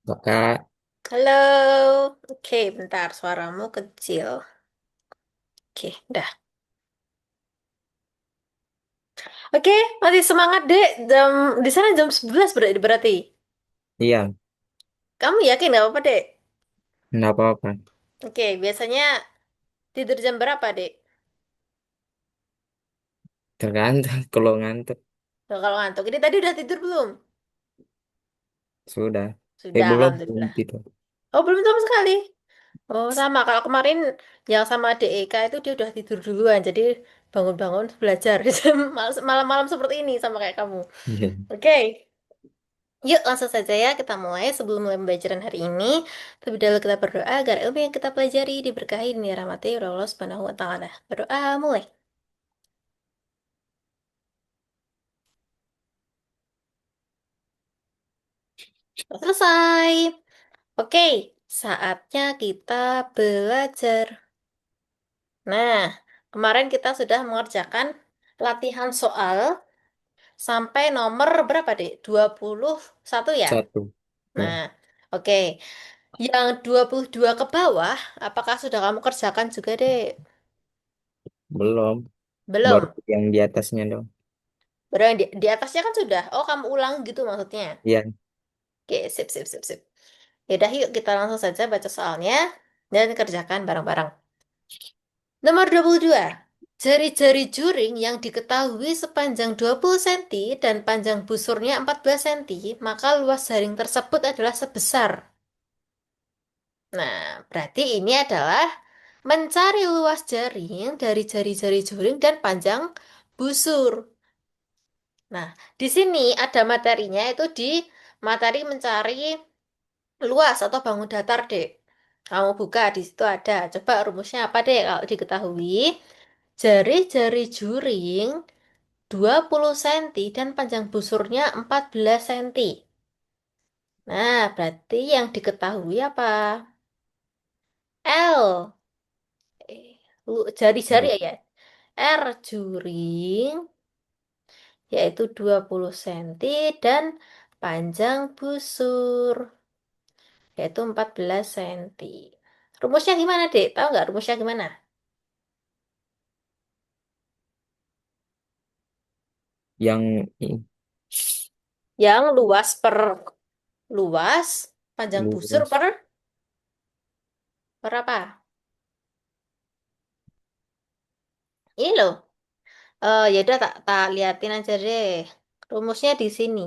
Kakak, Halo, oke, bentar, suaramu kecil. Oke, udah. Oke, masih semangat, Dek. Di sana jam 11 berarti. iya, Kamu yakin nggak apa-apa, Dek? nggak apa-apa. Oke, biasanya tidur jam berapa, Dek? Tergantung kalau ngantuk. Loh, kalau ngantuk. Ini tadi udah tidur belum? Sudah. Sudah, Belum Alhamdulillah. gitu. Oh, belum sama sekali. Oh, sama. Kalau kemarin yang sama DEK itu dia udah tidur duluan. Jadi bangun-bangun belajar. Malam-malam seperti ini sama kayak kamu. Iya. Oke. Yuk langsung saja ya kita mulai sebelum mulai pembelajaran hari ini. Terlebih dahulu kita berdoa agar ilmu yang kita pelajari diberkahi dan dirahmati oleh Allah Subhanahu wa taala. Berdoa mulai. Selesai. Oke, saatnya kita belajar. Nah, kemarin kita sudah mengerjakan latihan soal sampai nomor berapa, Dek? 21 ya? Satu. Nah, Ya, oke. Yang 22 ke bawah, apakah sudah kamu kerjakan juga, Dek? belum. Baru Belum. yang di atasnya dong. Baru yang di atasnya kan sudah. Oh, kamu ulang gitu maksudnya. Iya, Oke, sip, sip, sip, sip. Yaudah, yuk kita langsung saja baca soalnya dan kerjakan bareng-bareng. Nomor 22. Jari-jari juring yang diketahui sepanjang 20 cm dan panjang busurnya 14 cm, maka luas jaring tersebut adalah sebesar. Nah, berarti ini adalah mencari luas jaring dari jari-jari juring dan panjang busur. Nah, di sini ada materinya itu di materi mencari luas atau bangun datar, Dek. Kamu buka di situ ada. Coba rumusnya apa, Dek? Kalau diketahui, jari-jari juring 20 cm dan panjang busurnya 14 cm. Nah, berarti yang diketahui apa? L. Jari-jari iya. ya. R juring yaitu 20 cm dan panjang busur yaitu 14 cm. Rumusnya gimana, Dek? Tahu nggak rumusnya gimana? Yang i- Yang luas per luas, panjang busur luas. per apa? Ini loh. Ya udah tak liatin aja deh. Rumusnya di sini.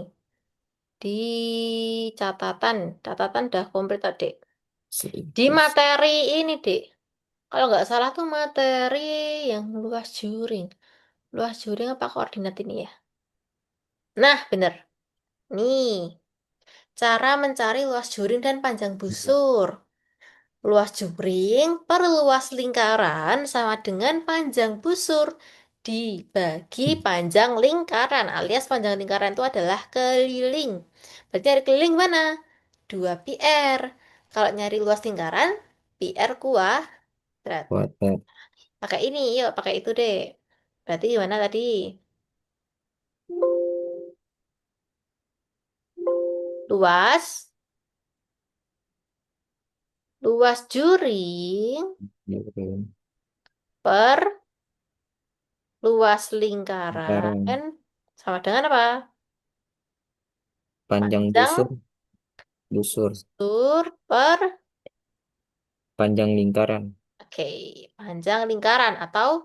Di catatan. Catatan udah komplit tadi. Di Sedikit. materi ini, Dek. Kalau nggak salah tuh materi yang luas juring. Luas juring apa koordinat ini ya? Nah, bener. Nih, cara mencari luas juring dan panjang busur. Luas juring per luas lingkaran sama dengan panjang busur dibagi panjang lingkaran alias panjang lingkaran itu adalah keliling. Berarti dari keliling mana? 2 pi r. Kalau nyari luas lingkaran, pi r kuadrat. Kuadrat. Pakai ini, yuk pakai itu deh. Berarti gimana tadi? Luas, luas juring per luas Lingkaran. lingkaran sama dengan apa? Panjang Panjang busur. Busur. Tur per, Panjang lingkaran. oke, panjang lingkaran atau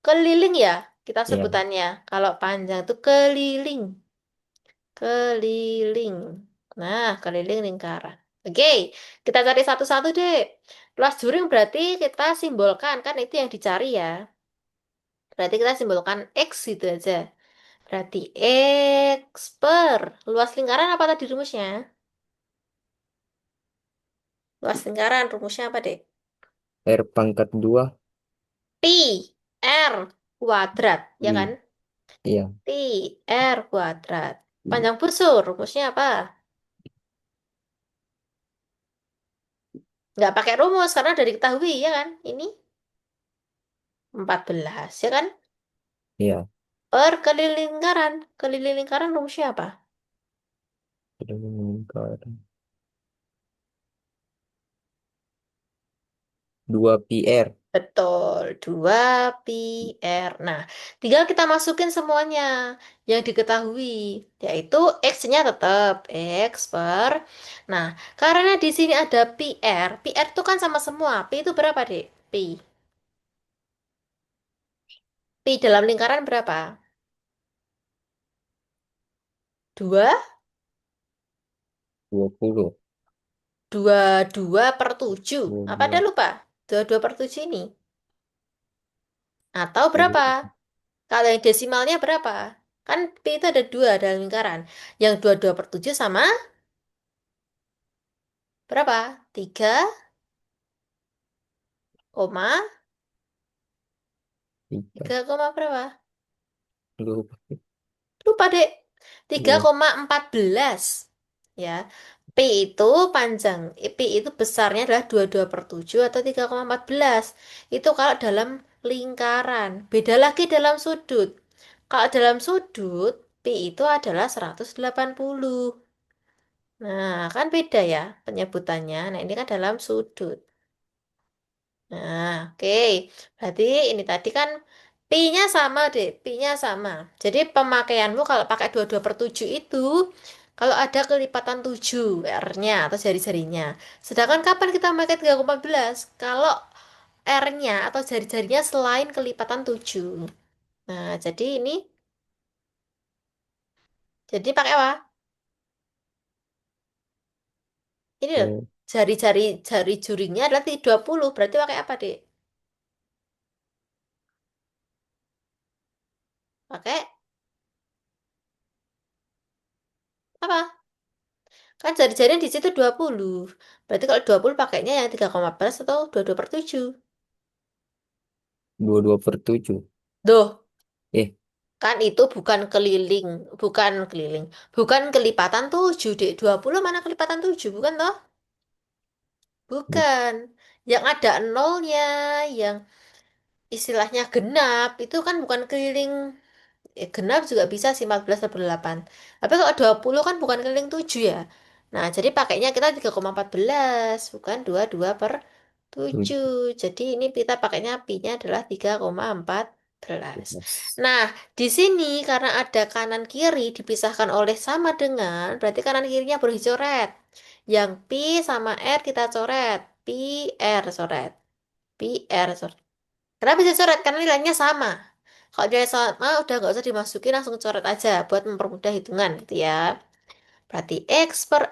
keliling ya kita Iya. sebutannya. Kalau panjang itu keliling, keliling. Nah, keliling lingkaran. Oke, kita cari satu-satu deh. Luas juring berarti kita simbolkan, kan itu yang dicari ya. Berarti kita simbolkan X gitu aja. Berarti X per luas lingkaran apa tadi rumusnya? Luas lingkaran rumusnya apa deh? R pangkat 2. Pi R kuadrat, ya kan? I. Iya. Pi R kuadrat. I. Panjang busur, rumusnya apa? Nggak pakai rumus, karena udah diketahui, ya kan? Ini 14 ya kan? Iya. Per keliling lingkaran. Keliling lingkaran rumusnya apa? Lingkaran. 2 PR. Betul, 2 pi R. Nah, tinggal kita masukin semuanya yang diketahui, yaitu X-nya tetap X per. Nah, karena di sini ada pi R itu kan sama semua. Pi itu berapa, Dek? Pi. Pi dalam lingkaran berapa? 2, 20. 22 per 7. Apa ada 22. lupa? 22 per 7 ini. Atau berapa? Ini Kalau yang desimalnya berapa? Kan pi itu ada 2 dalam lingkaran. Yang 22 per 7 sama berapa? 3, koma 3. 3 koma berapa? Lupa. Lupa, Dek. Tiga Iya. koma empat belas. Ya. Pi itu panjang. Pi itu besarnya adalah 22 per 7 atau 3,14. Itu kalau dalam lingkaran. Beda lagi dalam sudut. Kalau dalam sudut, pi itu adalah 180. Nah, kan beda ya penyebutannya. Nah, ini kan dalam sudut. Nah, oke. Berarti ini tadi kan pi-nya sama deh, pi-nya sama. Jadi pemakaianmu kalau pakai 22 per 7 itu, kalau ada kelipatan 7 R-nya atau jari-jarinya. Sedangkan kapan kita memakai 3,14? Kalau R-nya atau jari-jarinya selain kelipatan 7. Nah, jadi pakai apa? Ini loh, Oh, jari-jari jari jurinya adalah 20. Berarti pakai apa, Dek? Pakai apa? Kan jari-jarinya di situ 20. Berarti kalau 20 pakainya yang 3,14 atau 22 per 7. 22 per 7. Duh, Eh, kan itu bukan keliling, bukan keliling, bukan kelipatan 7, Dek. 20 mana kelipatan 7, bukan toh? bu- Bukan. Yang ada nolnya, yang istilahnya genap, itu kan bukan keliling. Genap juga bisa sih 14 per 8. Tapi kalau 20 kan bukan keliling 7 ya. Nah, jadi pakainya kita 3,14 bukan 22 per 7. 7. Jadi ini kita pakainya pi-nya adalah 3,14. 11. Nah, di sini karena ada kanan kiri dipisahkan oleh sama dengan, berarti kanan kirinya boleh dicoret. Yang pi sama r kita coret. Pi r coret. Pi r coret. Kenapa bisa coret? Karena nilainya sama. Kalau nilai sama, udah nggak usah dimasukin, langsung coret aja buat mempermudah hitungan gitu ya. Berarti X per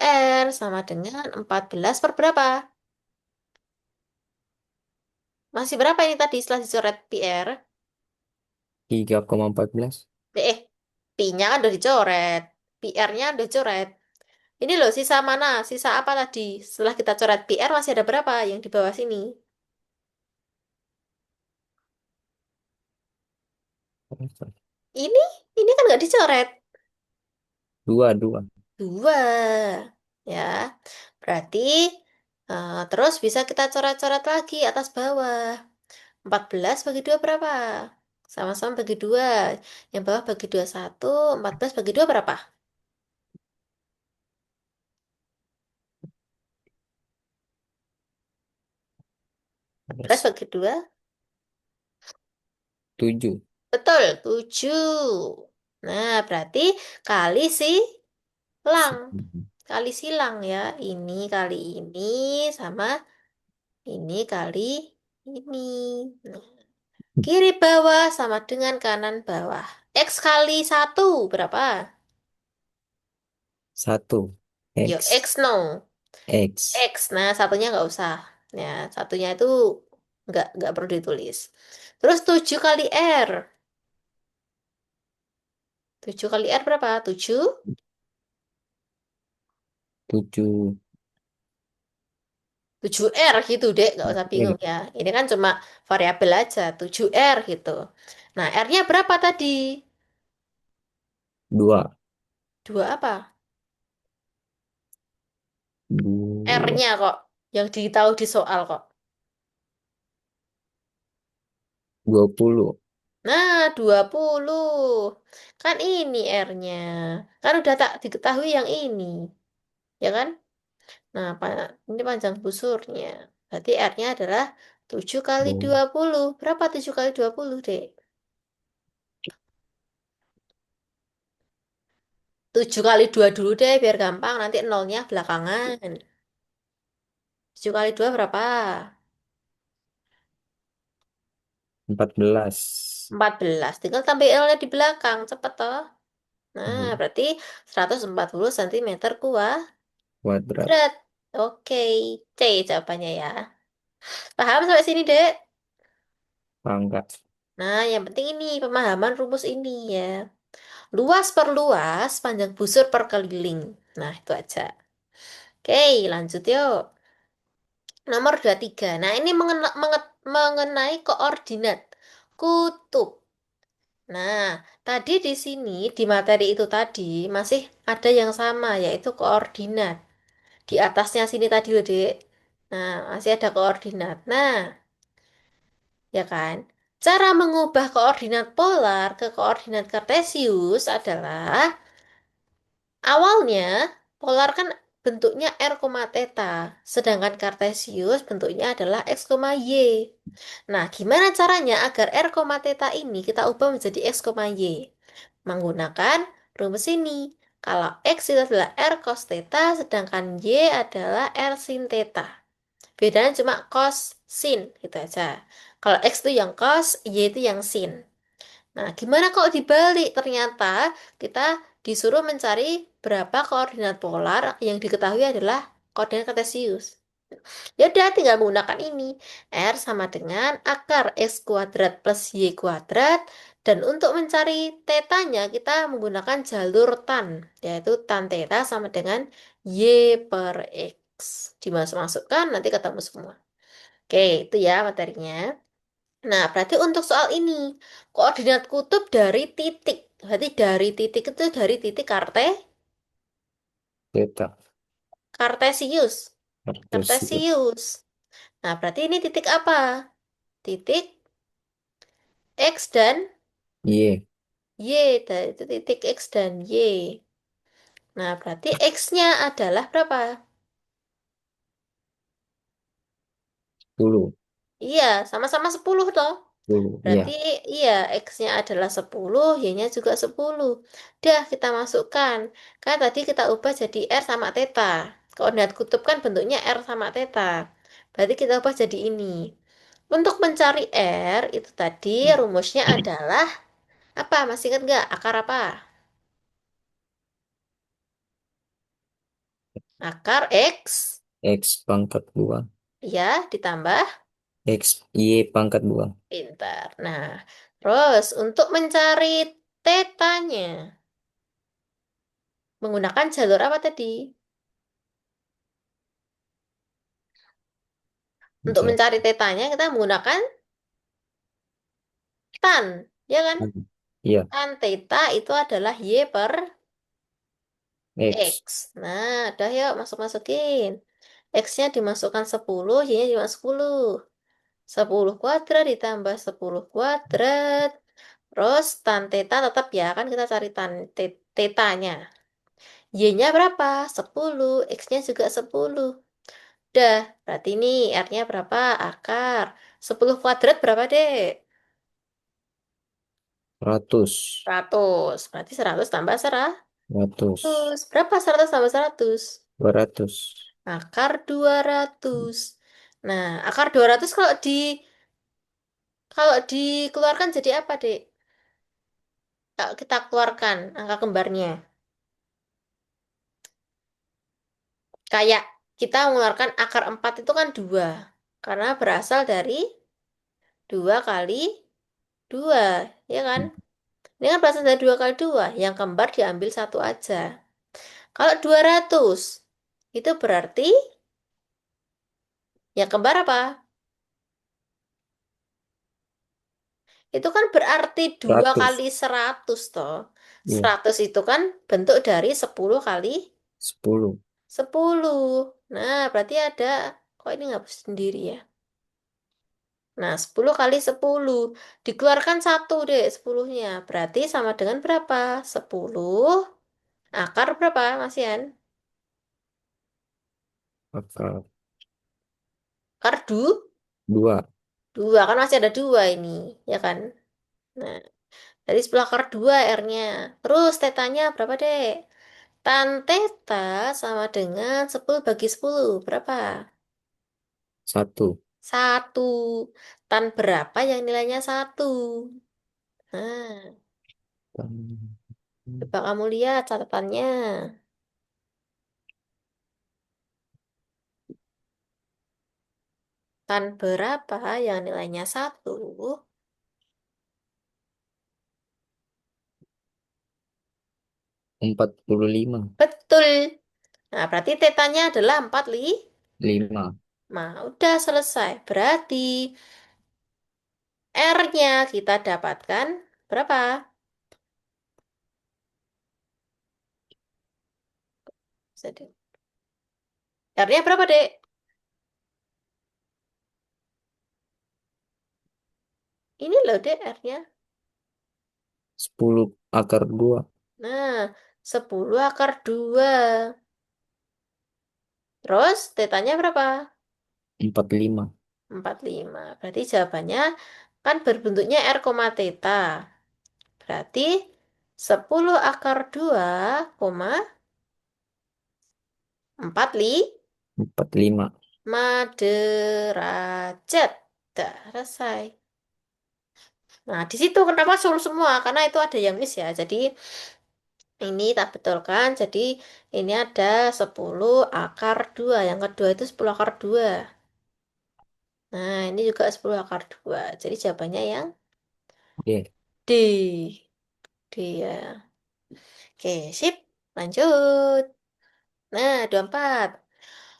R sama dengan 14 per berapa? Masih berapa ini tadi setelah dicoret PR? 3,14. Eh, P-nya kan udah dicoret. PR-nya udah dicoret. Ini loh, sisa mana? Sisa apa tadi? Setelah kita coret PR masih ada berapa yang di bawah sini? Ini, ini kan nggak dicoret. 2, 2. Dua. Ya, berarti terus bisa kita coret-coret lagi atas bawah. 14 bagi 2 berapa? Sama-sama bagi 2. Yang bawah bagi 2 1. 14 bagi 2 berapa? 14 bagi 2. 7. Betul, 7. Nah, berarti kali silang. Kali silang ya. Ini kali ini sama ini kali ini. Nah, kiri bawah sama dengan kanan bawah. X kali 1 berapa? 1. Yo, X. X no. X. X. Nah, satunya nggak usah. Ya, satunya itu nggak perlu ditulis. Terus 7 kali R. 7 kali R berapa? 7. 7. 7R gitu, Dek. Nggak usah bingung R. ya. Ini kan cuma variabel aja. 7R gitu. Nah, R-nya berapa tadi? 2. 2 apa? 2. R-nya kok. Yang ditahu di soal kok. 20. Nah, 20. Kan ini R-nya. Kan udah tak diketahui yang ini. Ya kan? Nah, ini panjang busurnya. Berarti R-nya adalah 7 kali Oh, 20. Berapa 7 kali 20, Dek? 7 kali 2 dulu deh, biar gampang. Nanti nolnya belakangan. 7 kali 2 berapa? 14. 14. Tinggal tambah nolnya di belakang. Cepet toh. Nah, Oh, berarti 140 cm kuadrat. kuadrat. Oke, C jawabannya ya. Paham sampai sini, Dek? Pangkat. Nah, yang penting ini pemahaman rumus ini ya. Luas per luas, panjang busur per keliling. Nah, itu aja. Oke, lanjut yuk. Nomor 23. Nah, ini mengenai koordinat kutub. Nah, tadi di sini, di materi itu tadi, masih ada yang sama, yaitu koordinat. Di atasnya sini tadi loh, Dek. Nah, masih ada koordinat. Nah, ya kan? Cara mengubah koordinat polar ke koordinat kartesius adalah awalnya polar kan bentuknya r, theta, sedangkan kartesius bentuknya adalah x, y. Nah, gimana caranya agar r, theta ini kita ubah menjadi x, y? Menggunakan rumus ini. Kalau x itu adalah r cos theta, sedangkan y adalah r sin theta. Bedanya cuma cos sin gitu aja. Kalau X itu yang cos, Y itu yang sin. Nah, gimana kalau dibalik? Ternyata kita disuruh mencari berapa koordinat polar yang diketahui adalah koordinat kartesius. Ya udah, tinggal menggunakan ini. R sama dengan akar X kuadrat plus Y kuadrat. Dan untuk mencari tetanya, kita menggunakan jalur tan, yaitu tan theta sama dengan Y per X. Dimasuk-masukkan, nanti ketemu semua. Oke, itu ya materinya. Nah, berarti untuk soal ini, koordinat kutub dari titik. Berarti dari titik itu dari titik Theta. kartesius. Kartesius. Kartesius. Nah, berarti ini titik apa? Titik X dan Y. Y. Itu titik X dan Y. Nah, berarti X-nya adalah berapa? 10. Iya, sama-sama 10 toh. 10. Berarti Iya. iya, X-nya adalah 10, Y-nya juga 10. Dah, kita masukkan. Kan tadi kita ubah jadi R sama theta. Koordinat kutub kan bentuknya R sama theta. Berarti kita ubah jadi ini. Untuk mencari R, itu tadi rumusnya adalah apa? Masih ingat nggak? Akar apa? Akar X, X pangkat 2. ya, ditambah X. Y pangkat 2. pintar. Nah, terus untuk mencari tetanya, menggunakan jalur apa tadi? Untuk Bisa. mencari tetanya, kita menggunakan tan, ya kan? Iya. Tan theta itu adalah Y per X. X. Nah, udah yuk masuk-masukin. X-nya dimasukkan 10, Y-nya dimasuk 10. 10 kuadrat ditambah 10 kuadrat. Terus tan theta tetap ya, kan kita cari tan tetanya. Y-nya berapa? 10. X-nya juga 10. Udah, berarti ini R-nya berapa? Akar. 10 kuadrat berapa, Dek? 100. 100. Berarti 100 tambah 100. 100. Berapa 100 tambah 100? 200. Akar 200. Nah, akar 200 kalau dikeluarkan jadi apa, Dek? Kalau kita keluarkan angka kembarnya. Kayak kita mengeluarkan akar 4 itu kan 2. Karena berasal dari 2 kali 2, ya kan? Ini kan berasal dari 2 kali 2. Yang kembar diambil satu aja. Kalau 200, itu berarti yang kembar apa? Itu kan berarti 2 kali 100. 100 toh. Iya. 100 itu kan bentuk dari 10 kali 10. 10. Nah, berarti ada, kok ini nggak sendiri ya? Nah, 10 kali 10. Dikeluarkan satu deh 10-nya. Berarti sama dengan berapa? 10 akar berapa, Mas Yan? Akar Akar 2. Dua, kan masih ada dua ini, ya kan? Nah, dari 10 akar 2 R-nya. Terus tetanya berapa, Dek? Tan teta sama dengan 10 bagi 10. Berapa? Satu. Satu. Tan berapa yang nilainya satu? Nah, coba kamu lihat catatannya. Tan berapa yang nilainya satu? 45. Betul. Nah, berarti tetanya adalah 4 li. 5. Nah, udah selesai. Berarti R-nya kita dapatkan berapa? Jadi, R-nya berapa, Dek? Ini loh, Dek, R-nya. 10 akar 2. Nah, 10 akar 2. Terus, tetanya berapa? 45. 45. Berarti jawabannya kan berbentuknya R, theta. Berarti 10 akar 2, koma 4 45. derajat. Dah, selesai. Nah, di situ kenapa full semua? Karena itu ada yang miss ya. Jadi, ini tak betulkan. Jadi, ini ada 10 akar 2. Yang kedua itu 10 akar 2. Nah, ini juga 10 akar 2. Jadi, jawabannya yang Oke. D. D ya. Oke, sip. Lanjut. Nah, 24.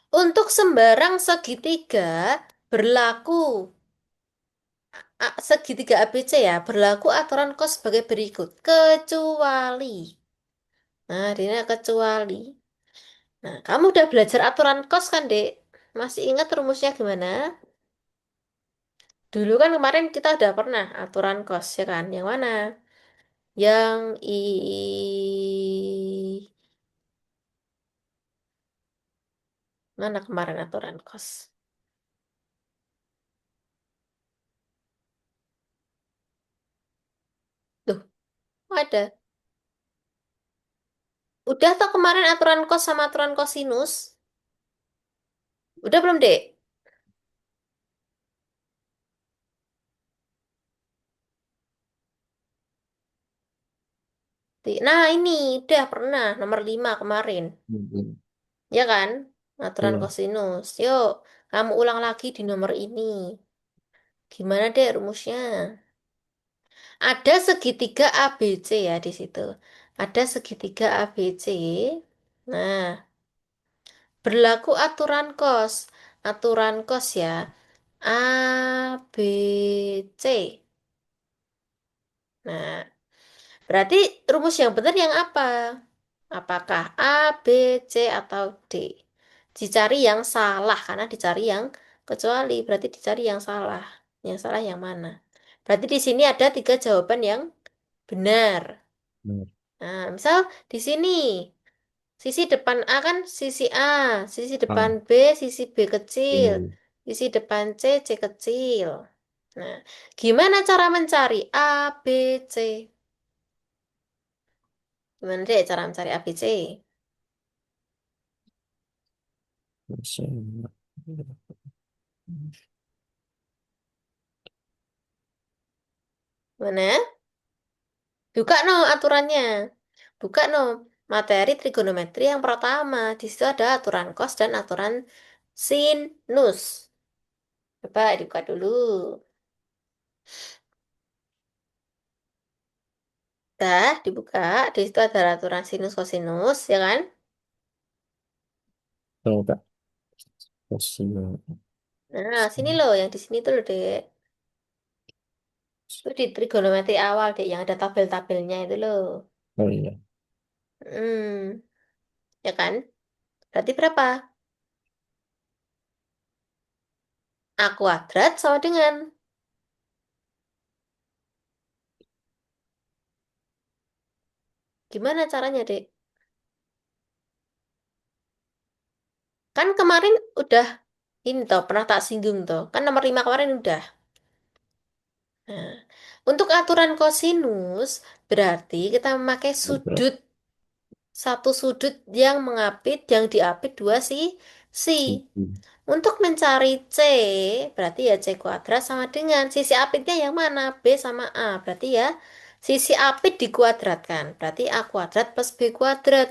Untuk sembarang segitiga berlaku segitiga ABC ya, berlaku aturan kos sebagai berikut. Kecuali. Nah, ini kecuali. Nah, kamu udah belajar aturan kos kan, Dek? Masih ingat rumusnya gimana? Dulu kan kemarin kita udah pernah aturan kos, ya kan? Yang mana? Yang mana kemarin aturan kos? Tuh, ada. Udah tuh kemarin aturan kos sama aturan kosinus? Udah belum, Dek? Nah, ini udah pernah nomor 5 kemarin. Ya kan? Aturan Iya. kosinus. Yuk, kamu ulang lagi di nomor ini. Gimana deh rumusnya? Ada segitiga ABC ya di situ. Ada segitiga ABC. Nah, berlaku aturan kos. Aturan kos ya. ABC. Nah, berarti rumus yang benar yang apa? Apakah A, B, C, atau D? Dicari yang salah, karena dicari yang kecuali, berarti dicari yang salah. Yang salah yang mana? Berarti di sini ada tiga jawaban yang benar. Benar. Nah, misal di sini, sisi depan A kan sisi A, sisi depan A. B, sisi B kecil, B. sisi depan C, C kecil. Nah, gimana cara mencari A, B, C? Gimana deh cara mencari A, B, C? Mana? Buka no aturannya. Buka no materi trigonometri yang pertama. Di situ ada aturan cos dan aturan sinus. Coba dibuka dulu. Dah, dibuka. Di situ ada aturan sinus kosinus, ya kan? Tunggu, Kak. Kosinus. Nah, sini loh, yang di sini tuh loh, Dek. Itu di trigonometri awal, Dek, yang ada tabel-tabelnya itu loh. Oh iya. Hmm, ya kan? Berarti berapa? A kuadrat sama dengan. Gimana caranya, Dek? Kan kemarin udah ini toh, pernah tak singgung toh. Kan nomor 5 kemarin udah. Nah, untuk aturan kosinus berarti kita memakai Kuadrat. sudut, satu sudut yang mengapit, yang diapit dua si. Sisi. Untuk mencari C, berarti ya C kuadrat sama dengan sisi apitnya yang mana? B sama A. Berarti ya sisi apit dikuadratkan. Berarti A kuadrat plus B kuadrat.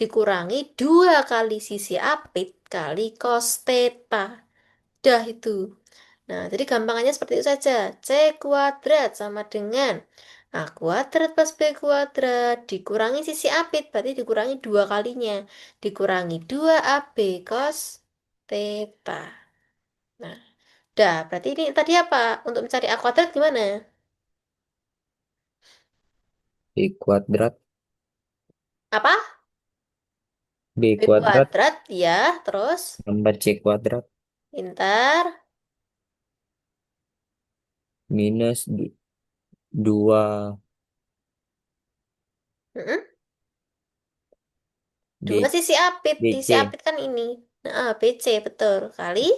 Dikurangi 2 kali sisi apit kali cos theta. Dah itu. Nah, jadi gampangannya seperti itu saja. C kuadrat sama dengan A kuadrat plus B kuadrat dikurangi sisi apit, berarti dikurangi 2 kalinya. Dikurangi 2 AB cos theta. Nah, dah, berarti ini tadi apa? Untuk mencari A kuadrat gimana? B kuadrat. Apa? B B kuadrat kuadrat, ya. Terus, tambah C kuadrat pintar. minus 2 Mm-mm. Dua B, sisi apit. Sisi BC apit kan ini. Nah, BC, betul. Kali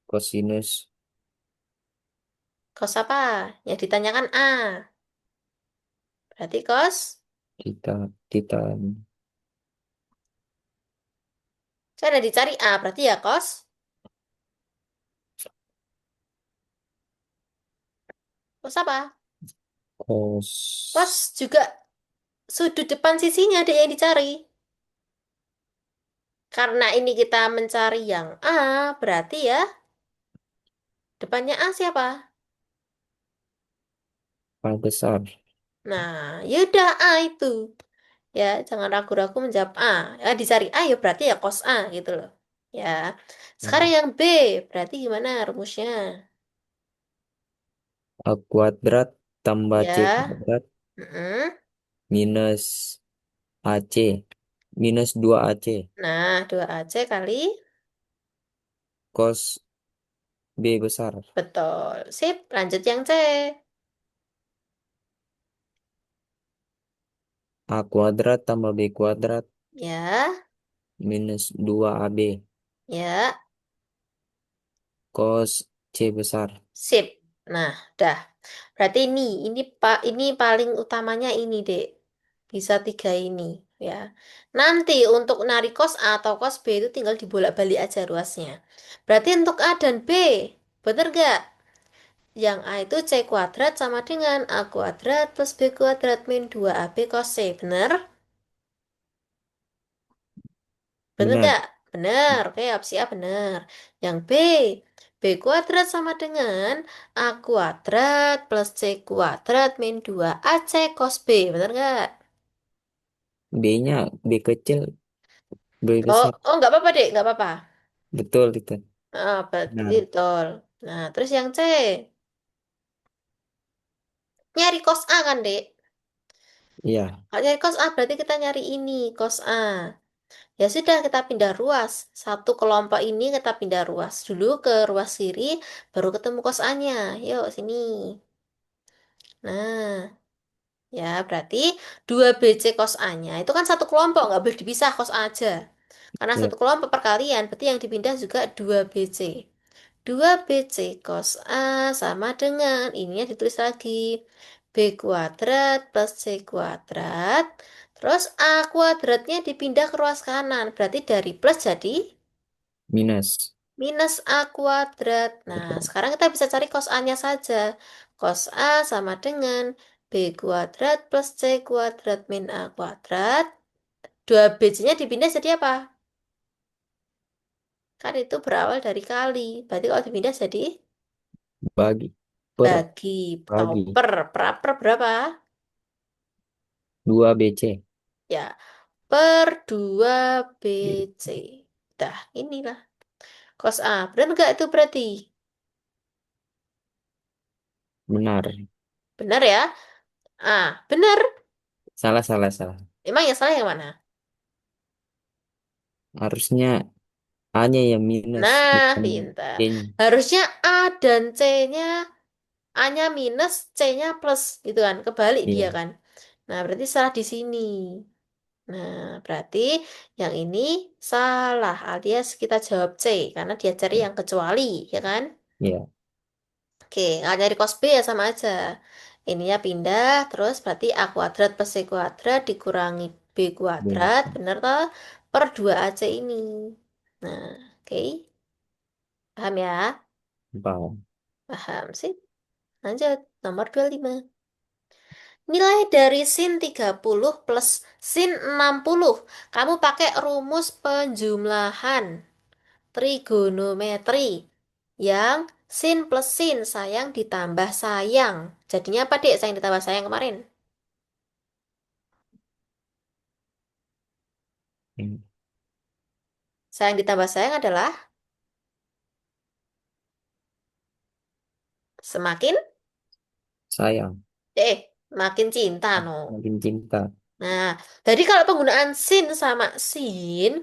kosinus cos apa? Yang ditanyakan A. Berarti cos. kita kita Saya ada dicari A, berarti ya cos. Cos apa? Cos kos juga sudut depan sisinya ada yang dicari. Karena ini kita mencari yang A, berarti ya depannya A siapa? A besar. Nah, yaudah A itu. Ya, jangan ragu-ragu menjawab A. Ya, dicari A ya berarti ya cos A gitu loh. Ya. Sekarang yang B, berarti gimana rumusnya? A kuadrat tambah C Ya. kuadrat Mm-mm. minus AC minus 2AC Nah, 2AC kali. cos B besar. Betul. Sip, lanjut yang C. A kuadrat tambah B kuadrat Ya, minus 2AB ya. cos C besar. Sip. Nah, dah. Berarti ini paling utamanya ini, Dek. Bisa tiga ini, ya. Nanti untuk nari cos A atau cos B itu tinggal dibolak-balik aja ruasnya. Berarti untuk A dan B, bener gak? Yang A itu C kuadrat sama dengan A kuadrat plus B kuadrat min 2AB cos C, bener? Bener Benar. gak? Bener. Oke, opsi A bener. Yang B, B kuadrat sama dengan A kuadrat plus C kuadrat min 2AC cos B. Bener gak? B-nya B kecil B Oh, besar. oh nggak apa-apa, Dek. Nggak apa-apa. Betul itu. Ah, berarti Benar. betul. Nah, terus yang C, nyari cos A kan, Dek? Iya. Kalau nyari cos A berarti kita nyari ini, cos A. Ya sudah, kita pindah ruas. Satu kelompok ini kita pindah ruas. Dulu ke ruas kiri, baru ketemu cos A-nya. Yuk, sini. Nah, ya berarti 2BC cos A-nya itu kan satu kelompok, nggak boleh dipisah cos A aja. Karena Ya. satu kelompok perkalian, berarti yang dipindah juga 2BC. 2BC cos A sama dengan, ininya ditulis lagi. B kuadrat plus C kuadrat. Terus A kuadratnya dipindah ke ruas kanan. Berarti dari plus jadi Minus. minus A kuadrat. Nah, sekarang kita bisa cari cos A-nya saja. Cos A sama dengan B kuadrat plus C kuadrat min A kuadrat. 2BC-nya dipindah jadi apa? Kan itu berawal dari kali. Berarti kalau dipindah jadi Bagi per bagi. Tahu bagi per berapa? 2BC. Ya, per 2BC. Dah, inilah. Cos A. Benar nggak itu berarti? Benar. Benar ya? Ah, benar. Salah, salah, salah. Emang yang salah yang mana? Harusnya A-nya yang minus, Nah, bukan pintar. C-nya. Harusnya A dan C-nya, A-nya minus, C-nya plus, gitu kan. Kebalik dia Iya, kan. Nah, berarti salah di sini. Nah, berarti yang ini salah, alias kita jawab C, karena dia cari yang kecuali, ya kan? iya. Oke, nggak nyari cos B ya sama aja. Ininya pindah, terus berarti A kuadrat plus C kuadrat dikurangi B kuadrat, B. bener toh? Per 2AC ini. Nah, oke. Paham ya? Paham. Paham sih. Lanjut, nomor 25. Nilai dari sin 30 plus sin 60. Kamu pakai rumus penjumlahan trigonometri yang sin plus sin sayang ditambah sayang. Jadinya apa, Dek? Sayang ditambah sayang kemarin. Hmm. Sayang ditambah sayang adalah semakin Sayang. makin cinta, no. Makin cinta. Nah, jadi kalau penggunaan sin sama sin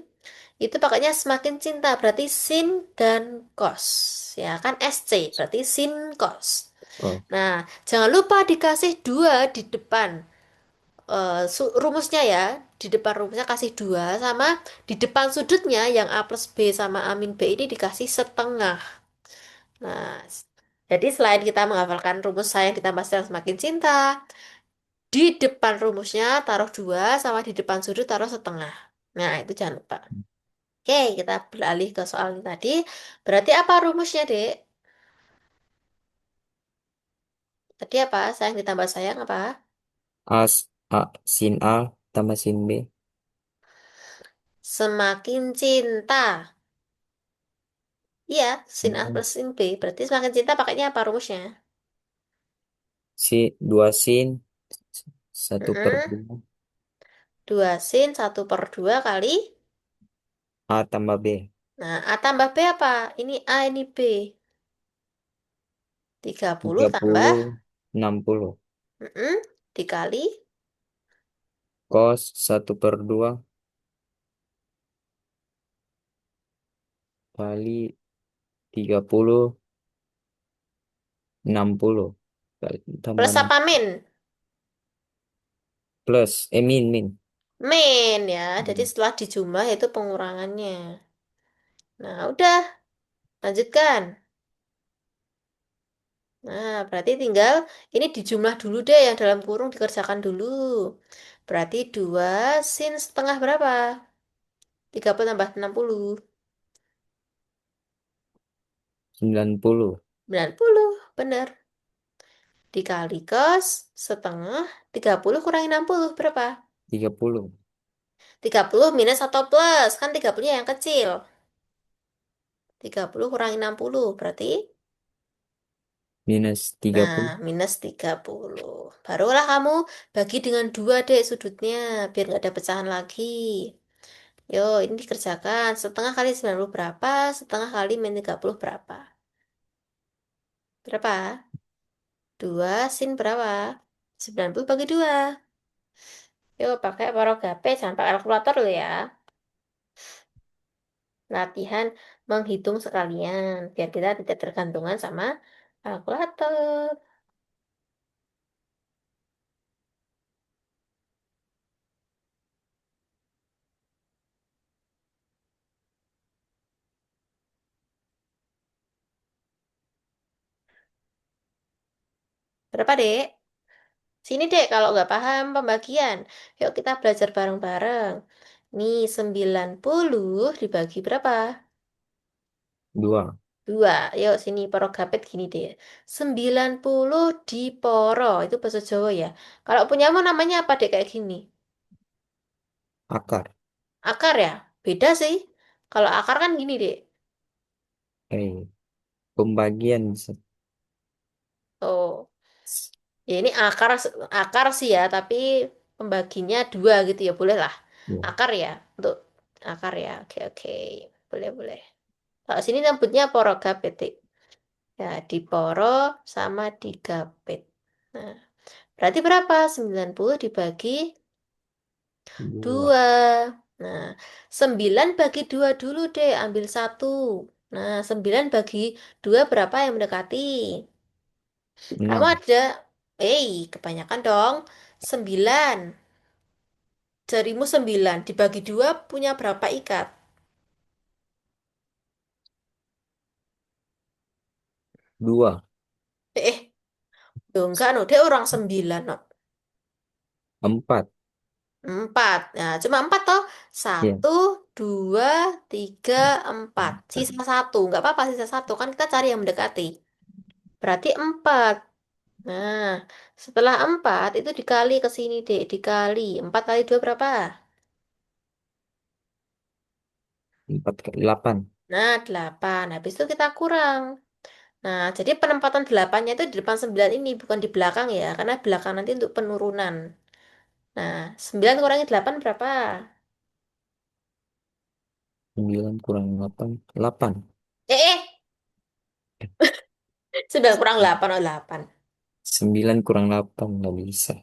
itu pakainya semakin cinta, berarti sin dan cos. Ya kan SC, berarti sin cos. Oh, Nah, jangan lupa dikasih dua di depan rumusnya ya. Di depan rumusnya kasih dua sama di depan sudutnya yang A plus B sama A min B ini dikasih setengah. Nah, jadi selain kita menghafalkan rumus sayang ditambah sayang semakin cinta, di depan rumusnya taruh dua sama di depan sudut taruh setengah. Nah, itu jangan lupa. Oke, kita beralih ke soal ini tadi. Berarti apa rumusnya, Dek? Tadi apa? Sayang ditambah sayang apa? A, A, sin A tambah sin B. Semakin cinta. Iya, sin A Hmm. plus sin B. Berarti semakin cinta pakainya apa rumusnya? Dua sin, satu per Mm-mm. dua. Dua sin, satu per dua kali. A tambah B. Nah, A tambah B apa? Ini A, ini B. 30 tiga tambah. puluh 60. Mm-mm. Dikali. Cos satu per dua kali 30 60. Tambah Plus 6 apa min? plus. Min, min. Min ya. Jadi Hmm. setelah dijumlah itu pengurangannya. Nah, udah. Lanjutkan. Nah, berarti tinggal ini dijumlah dulu deh yang dalam kurung dikerjakan dulu. Berarti 2 sin setengah berapa? 30 tambah 60. 90. 90, bener. Dikali cos setengah 30 kurangi 60 berapa? 30 30 minus atau plus? Kan 30-nya yang kecil. 30 kurangi 60 berarti? minus tiga Nah, puluh minus 30. Barulah kamu bagi dengan 2 deh sudutnya, biar nggak ada pecahan lagi. Yo, ini dikerjakan. Setengah kali 90 berapa? Setengah kali min 30 berapa? Berapa? 2 sin berapa? 90 bagi 2. Yo, pakai Parogape, jangan pakai kalkulator loh ya. Latihan menghitung sekalian, biar kita tidak tergantungan sama kalkulator. Berapa, Dek? Sini, Dek, kalau nggak paham pembagian. Yuk kita belajar bareng-bareng. Nih, 90 dibagi berapa? 2. Dua. Yuk, sini porogapit gini deh. 90 di poro. Itu bahasa Jawa ya. Kalau punyamu namanya apa, Dek, kayak gini? Akar. Akar ya? Beda sih. Kalau akar kan gini, Dek. Pembagian bisa. Oh, ya ini akar akar sih ya, tapi pembaginya dua gitu ya, boleh lah. Ya. Akar ya, untuk akar ya. Oke, oke. Boleh, boleh. Kalau sini nyebutnya porogapit, Dek. Ya, di poro sama di gapit. Nah, berarti berapa? 90 dibagi 2. 2. Nah, 9 bagi 2 dulu deh, ambil satu. Nah, 9 bagi 2 berapa yang mendekati? Kamu 6. ada, kebanyakan dong. 9. Jarimu 9 dibagi 2 punya berapa ikat? 2. Loh, enggak, no. Dia orang 9, no. 4. 4. Nah, cuma 4 toh. Iya. 1, 2, 3, 4. Sisa satu. Enggak apa-apa sisa satu. Kan kita cari yang mendekati. Berarti 4. Nah, setelah 4 itu dikali ke sini, Dek. Dikali. 4 kali 2 berapa? 4 kali 8. Nah, 8. Habis itu kita kurang. Nah, jadi penempatan 8-nya itu di depan 9 ini, bukan di belakang ya. Karena belakang nanti untuk penurunan. Nah, 9 kurangi 8 berapa? 9 kurang 8. 8. Eh! 9 kurang 8, oh 8. 9 kurang 8. Nggak bisa.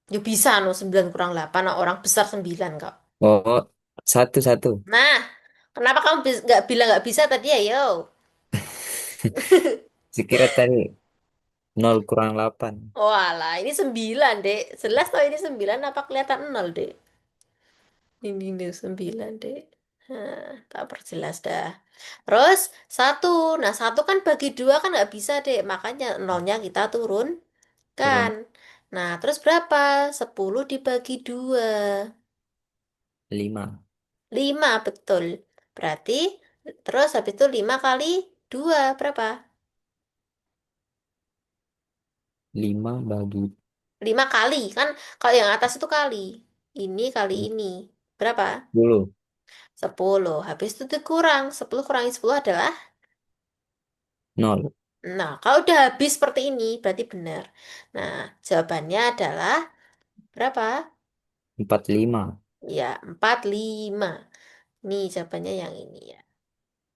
Ya bisa, no. 9 kurang 8, no. Orang besar 9 kok. Oh, satu satu. Nah, kenapa kamu nggak bilang nggak bisa tadi ya, yo? Sekira tadi 0 kurang 8. Walah, ini 9 Dek. Jelas tau ini 9 apa kelihatan nol Dek? Ini 9 Dek. Nah, tak perjelas dah. Terus, satu. Nah, satu kan bagi dua kan nggak bisa, Dek. Makanya nolnya kita turunkan. Turun Nah, terus berapa? 10 dibagi 2. 5. 5 betul. Berarti, terus habis itu 5 kali 2 berapa? 5 bagi 5 kali. Kan kalau yang atas itu kali. Ini kali ini. Berapa? 10. 10. Habis itu dikurang. 10 kurangi 10 adalah. 0. Nah, kalau udah habis seperti ini, berarti benar. Nah, jawabannya adalah berapa? 45. Ya, 45. Nih jawabannya yang ini ya.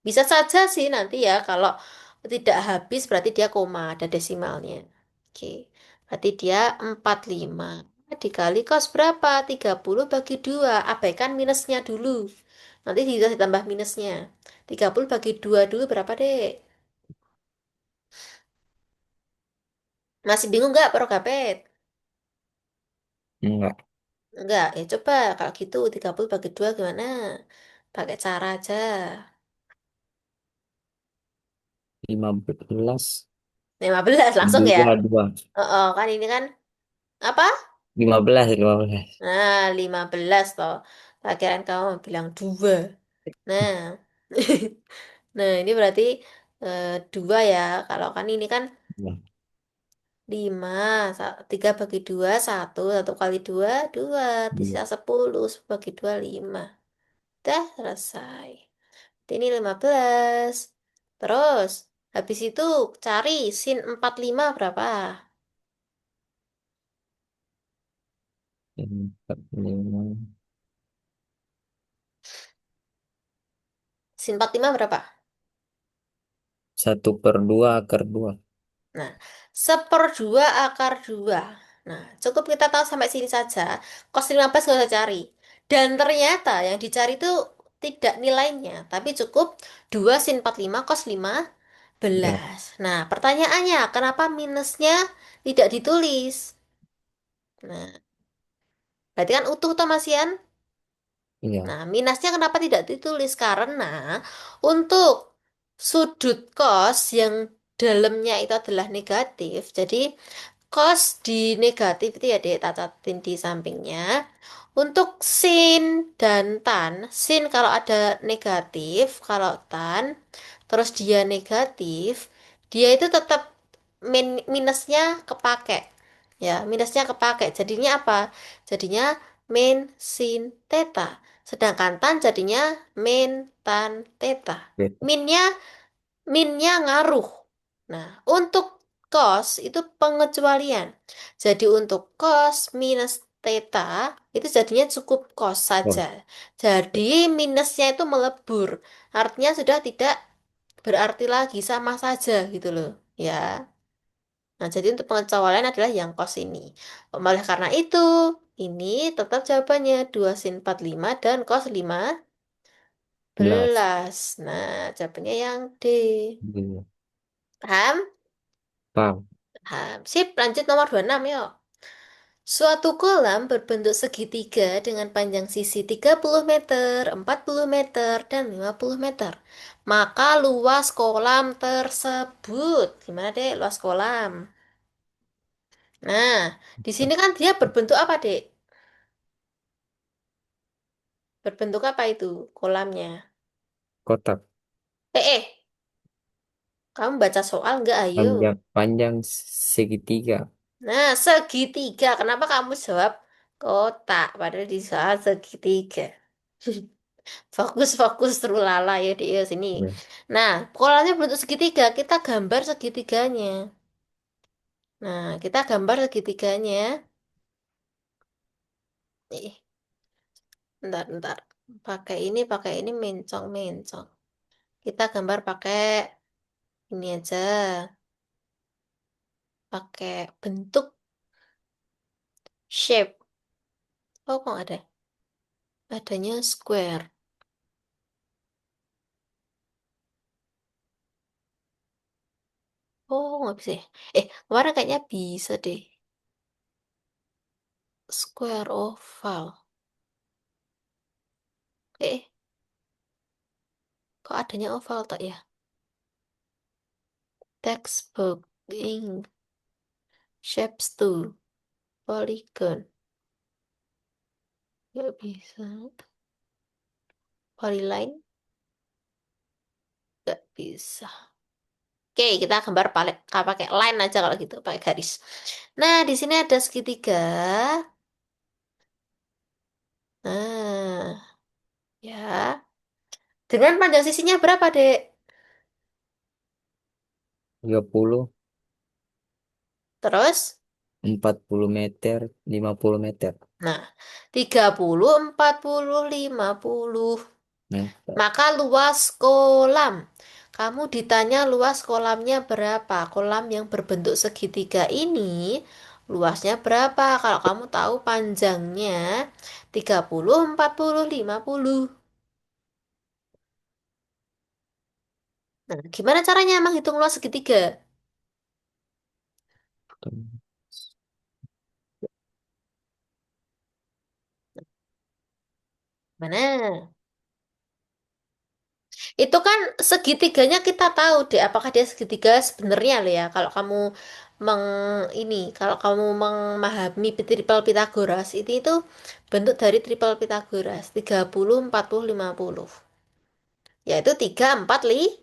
Bisa saja sih nanti ya, kalau tidak habis berarti dia koma, ada desimalnya. Oke, berarti dia 45. Dikali kos berapa? 30 bagi 2. Abaikan minusnya dulu. Nanti bisa ditambah minusnya. 30 bagi 2 dulu berapa, Dek? Masih bingung nggak, Prokapet? Enggak. Enggak, ya coba kalau gitu 30 bagi 2 gimana? Pakai cara aja. 15. 15 langsung ya. 2 2. Oh, kan ini kan apa? 15 15. Nah, 15 toh. Tak kirain kamu bilang 2. Nah. Nah, ini berarti 2 ya. Kalau kan ini kan Ya. 5. 3 bagi 2 1. 1 kali 2 2. Iya. Sisa 10. 10 bagi 2 5. Udah selesai. Ini 15. Terus, habis itu cari sin 45 berapa? 45. Sin 45 berapa? 1/2 akar 2. Nah, 1/2 akar 2. Nah, cukup kita tahu sampai sini saja. Cos 15 nggak usah cari. Dan ternyata yang dicari itu tidak nilainya, tapi cukup 2 sin 45 cos lima Ya. belas. Nah, pertanyaannya, kenapa minusnya tidak ditulis? Nah, berarti kan utuh toh Masian? Iya. Nah, minusnya kenapa tidak ditulis? Karena untuk sudut cos yang dalamnya itu adalah negatif, jadi cos di negatif itu ya dek, tak catin di sampingnya. Untuk sin dan tan, sin kalau ada negatif, kalau tan, terus dia negatif, dia itu tetap minusnya kepake. Ya, minusnya kepake. Jadinya apa? Jadinya min sin theta. Sedangkan tan jadinya min tan theta. Beta. Minnya minnya ngaruh. Nah, untuk cos itu pengecualian. Jadi untuk cos minus theta itu jadinya cukup cos saja. Oh, Jadi minusnya itu melebur. Artinya sudah tidak berarti lagi sama saja gitu loh. Ya. Nah, jadi untuk pengecualian adalah yang cos ini. Oleh karena itu, ini tetap jawabannya 2 sin 45 dan cos lima belas. belas. Nah, jawabannya yang D. Iya. Paham? Paham. Paham. Sip, lanjut nomor 26 yuk. Suatu kolam berbentuk segitiga dengan panjang sisi 30 meter, 40 meter, dan 50 meter. Maka luas kolam tersebut. Gimana dek, luas kolam? Nah, di sini kan dia berbentuk apa, Dek? Berbentuk apa itu kolamnya? Kotak. Eh, kamu baca soal nggak? Ayo. Panjang segitiga. Nah, segitiga. Kenapa kamu jawab kotak? Padahal di soal segitiga. Fokus-fokus terulala ya, Dek. Ya, sini. Ya. Nah, kolamnya bentuk segitiga. Kita gambar segitiganya. Nah, kita gambar segitiganya. Nih, bentar. Pakai ini mencong-mencong. Kita gambar pakai ini aja. Pakai bentuk shape. Oh, kok ada? Adanya square. Oh, nggak bisa ya? Kemarin kayaknya bisa deh. Square oval. Eh, kok adanya oval tak ya? Textbook, ink, shapes to, polygon. Nggak bisa. Polyline, nggak bisa. Oke, kita gambar pakai line aja kalau gitu, pakai garis. Nah, di sini ada segitiga. Nah, ya. Dengan panjang sisinya berapa, Dek? 30, Terus? 40 meter, 50 meter. Nah, 30, 40, 50. Nah, Maka luas kolam. Kamu ditanya luas kolamnya berapa? Kolam yang berbentuk segitiga ini luasnya berapa? Kalau kamu tahu panjangnya 30, 40, 50. Nah, gimana caranya menghitung luas segitiga? Mana? Itu kan segitiganya kita tahu deh apakah dia segitiga sebenarnya loh ya. Meng kalau kamu memahami triple Pitagoras itu bentuk dari triple Pitagoras 30, 40, 50. Yaitu 3, 4, 5.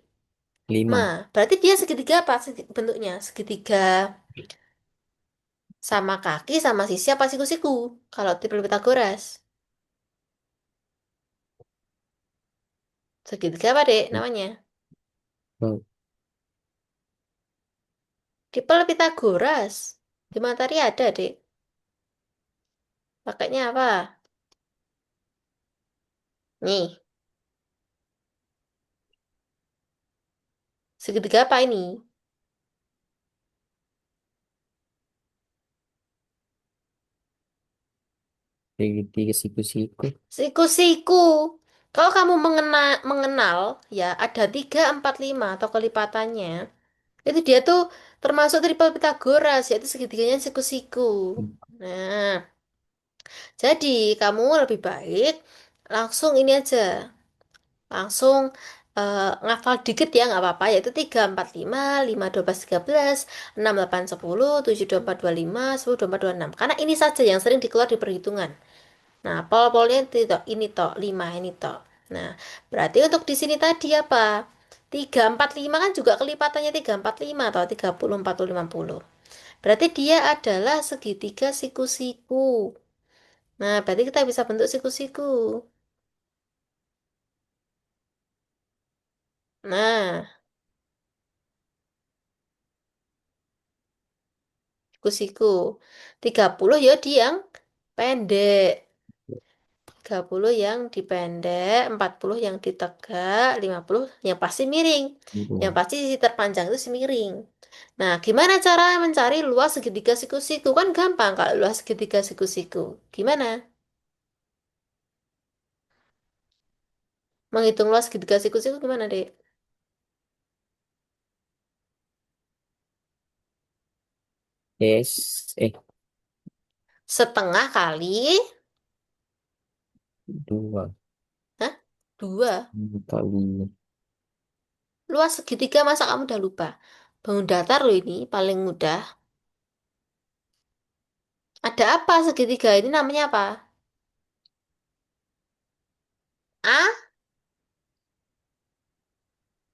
5. Berarti dia segitiga apa bentuknya? Segitiga sama kaki sama sisi apa siku-siku kalau triple Pitagoras. Segitiga apa, Dek, namanya? Triple Pitagoras. Di materi ada, Dek. Pakainya apa? Nih, segitiga apa ini? Segitiga siku-siku. Siku-siku. Kalau kamu mengenal, ya ada 3, 4, 5 atau kelipatannya. Itu dia tuh termasuk triple Pitagoras, yaitu segitiganya siku-siku. Nah, jadi kamu lebih baik langsung ini aja. Langsung ngafal dikit ya, nggak apa-apa. Yaitu 3, 4, 5, 5, 12, 13, 6, 8, 10, 7, 24, 25, 10, 24, 26. Karena ini saja yang sering dikeluar di perhitungan. Nah, pol-polnya itu toh, ini toh, 5 ini toh. Nah, berarti untuk di sini tadi apa? 3 4 5 kan juga kelipatannya 3 4 5 atau 30 40 50. Berarti dia adalah segitiga siku-siku. Nah, berarti kita bisa bentuk siku-siku. Nah, siku-siku. 30 ya di yang pendek. 30 yang dipendek, 40 yang ditegak, 50 yang pasti miring. Yang pasti sisi terpanjang itu si miring. Nah, gimana cara mencari luas segitiga siku-siku? Kan gampang kalau luas segitiga siku-siku. Gimana? Menghitung luas segitiga siku-siku gimana, Dek? S. setengah kali, Dua hah? Dua. kali Luas segitiga masa kamu udah lupa? Bangun datar loh ini paling mudah. Ada apa segitiga ini namanya apa? A,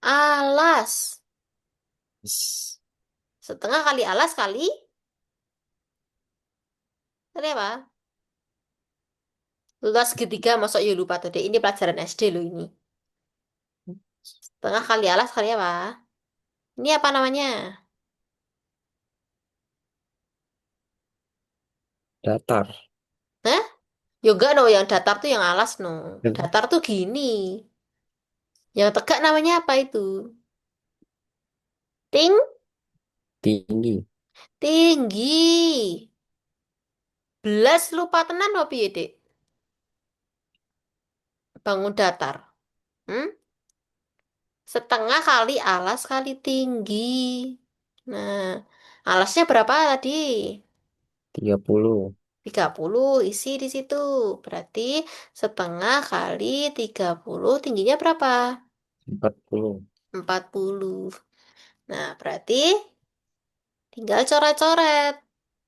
alas. s- Setengah kali alas kali, kali apa? Luas segitiga masuk ya lupa tuh deh. Ini pelajaran SD loh ini. Setengah kali alas kali apa? Ini apa namanya? datar. Hah? Yoga no, yang datar tuh yang alas no. Datar tuh gini. Yang tegak namanya apa itu? Ting, Tinggi. tinggi. Belas lupa tenan no piye, Dek? Bangun datar. Hmm? Setengah kali alas kali tinggi. Nah, alasnya berapa tadi? 30. 30 isi di situ. Berarti setengah kali 30 tingginya berapa? 40. 40. Nah, berarti tinggal coret-coret.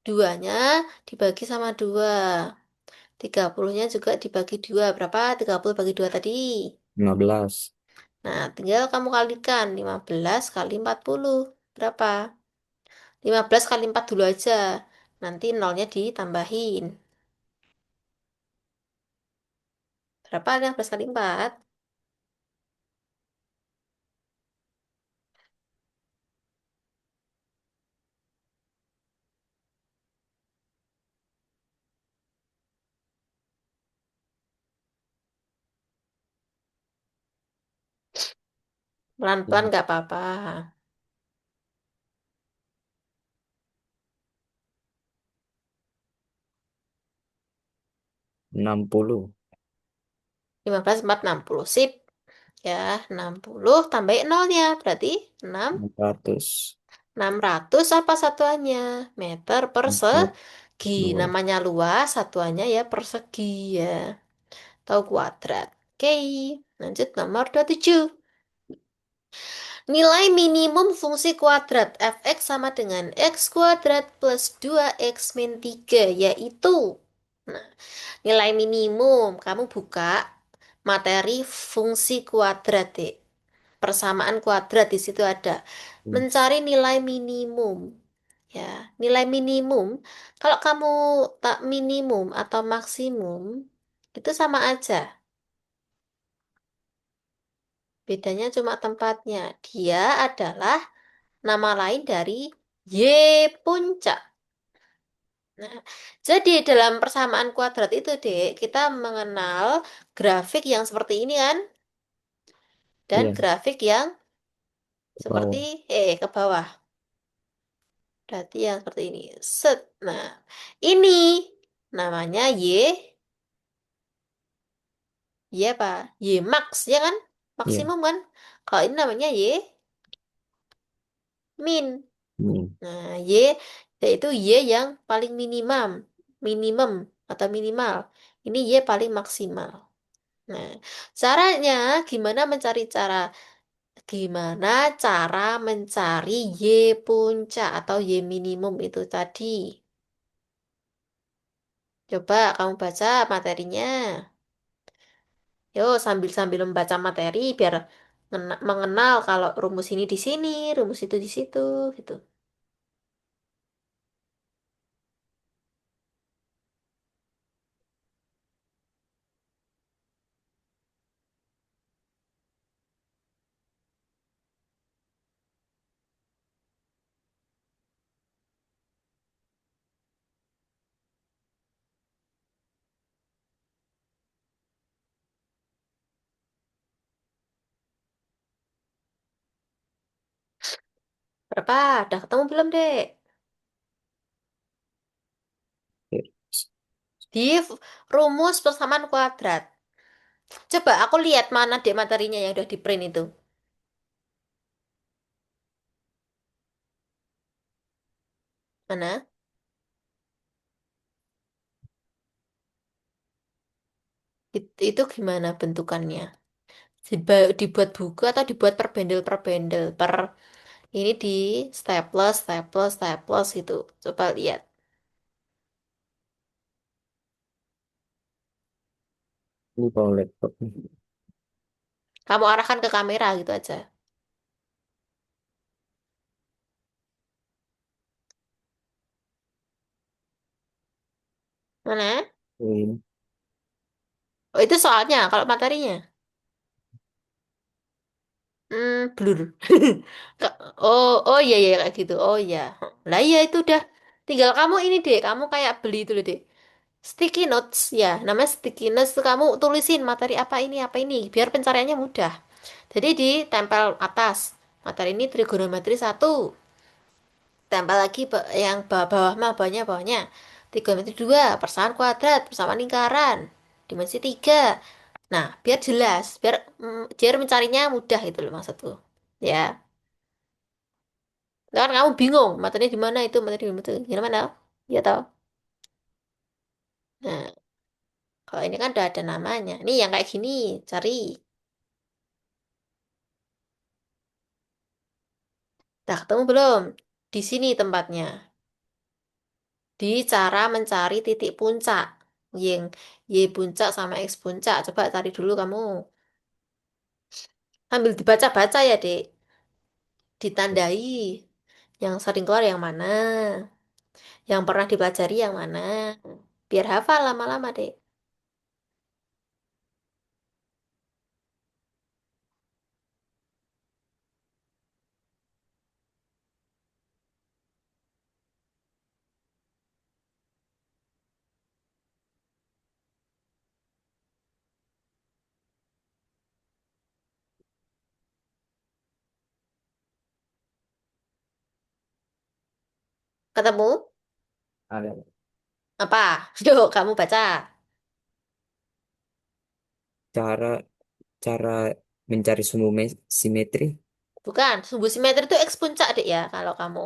Duanya dibagi sama dua. 30-nya juga dibagi dua. Berapa? 30 bagi dua tadi. 15. Nah, tinggal kamu kalikan. 15 kali 40. Berapa? 15 kali 4 dulu aja. Nanti nolnya ditambahin. Berapa 15 kali 4? Pelan-pelan nggak apa-apa. 60. 15, 4, 60. Sip. Ya, 60 tambahin nolnya. Berarti 6, 400. 600 apa satuannya? Meter per segi. 42. Namanya luas, satuannya ya persegi ya. Tahu kuadrat. Oke, lanjut nomor 27. Nilai minimum fungsi kuadrat fx sama dengan x kuadrat plus 2x min 3, yaitu. Nah, nilai minimum, kamu buka materi fungsi kuadrat, Dek. Persamaan kuadrat di situ ada. Mencari nilai minimum. Ya, nilai minimum. Kalau kamu tak minimum atau maksimum, itu sama aja. Bedanya cuma tempatnya. Dia adalah nama lain dari Y puncak. Nah, jadi dalam persamaan kuadrat itu, Dek, kita mengenal grafik yang seperti ini kan, dan Iya, grafik yang ke seperti bawah. ke bawah. Berarti yang seperti ini. Set. Nah, ini namanya Y apa? Y max, ya kan? Iya. Maksimum kan? Kalau ini namanya Y min. Hmm. Nah, Y yaitu Y yang paling minimum, minimum atau minimal. Ini Y paling maksimal. Nah, caranya gimana cara mencari Y puncak atau Y minimum itu tadi? Coba kamu baca materinya. Yo, sambil-sambil membaca materi biar mengenal kalau rumus ini di sini, rumus itu di situ, gitu. Berapa? Udah ketemu belum, Dek? Oke. Di rumus persamaan kuadrat. Coba aku lihat mana dek materinya yang udah di print itu. Mana? Itu gimana bentukannya? Dibuat buku atau dibuat per bendel per ini di staples, staples, staples gitu. Coba lihat. Ini kalau laptop nih. Kamu arahkan ke kamera gitu aja. Mana? Ini Oh, itu soalnya kalau materinya. Blur. Oh, oh iya iya kayak gitu. Oh iya. Lah iya itu udah. Tinggal kamu ini deh, kamu kayak beli itu loh deh. Sticky notes ya, namanya sticky notes tuh kamu tulisin materi apa ini, biar pencariannya mudah. Jadi ditempel atas. Materi ini trigonometri satu. Tempel lagi yang bawah-bawah mah bawahnya. Trigonometri 2 persamaan kuadrat, persamaan lingkaran, dimensi 3. Nah, biar jelas, biar mencarinya mudah itu loh maksudku. Ya. Kan kamu bingung, materinya di mana itu, materi di mana itu. Gimana? Ya tahu. Nah, kalau ini kan udah ada namanya. Nih yang kayak gini, cari. Nah, ketemu belum? Di sini tempatnya. Di cara mencari titik puncak. Yang Y puncak sama X puncak. Coba cari dulu kamu. Sambil dibaca-baca ya, Dek. Ditandai. Yang sering keluar yang mana. Yang pernah dipelajari yang mana. Biar hafal lama-lama, Dek. Ketemu? ada Apa? Yuk, kamu baca. cara cara mencari sumbu simetri. Bukan, sumbu simetri itu X puncak, Dek ya. Kalau kamu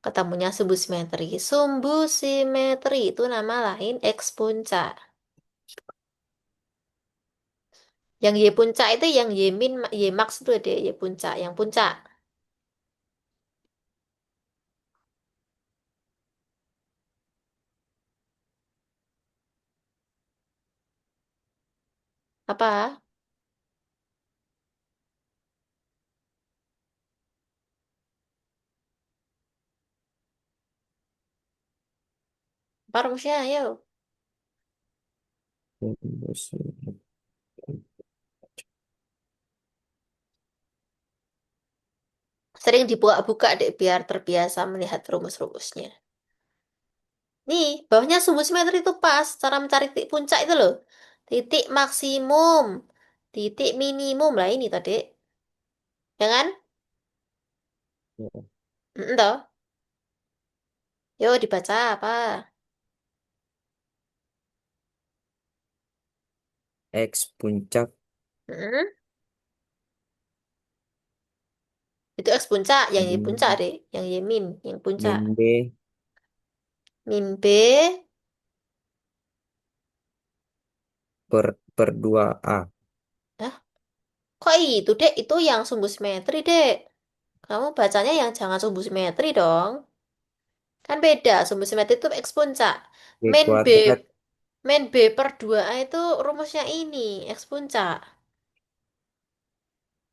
ketemunya sumbu simetri. Sumbu simetri itu nama lain X puncak. Yang Y puncak itu yang Y min, Y max itu deh, Y puncak. Yang puncak. Apa? Apa rumusnya? Ayo. Sering dibuka-buka deh biar terbiasa melihat rumus-rumusnya. Nih, bawahnya sumbu simetri itu pas. Cara mencari titik puncak itu loh. Titik maksimum. Titik minimum. Lah ini tadi. Ya kan? Toh. Yuk dibaca apa? X puncak Mm. Itu X puncak. Yang Y puncak min, deh. Yang Y min. Yang puncak. min B Min B. per 2A. Hah? Kok itu, Dek? Itu yang sumbu simetri, Dek. Kamu bacanya yang jangan sumbu simetri dong. Kan beda, sumbu simetri itu X puncak. B Min B, kuadrat. min B per 2A itu rumusnya ini, X puncak.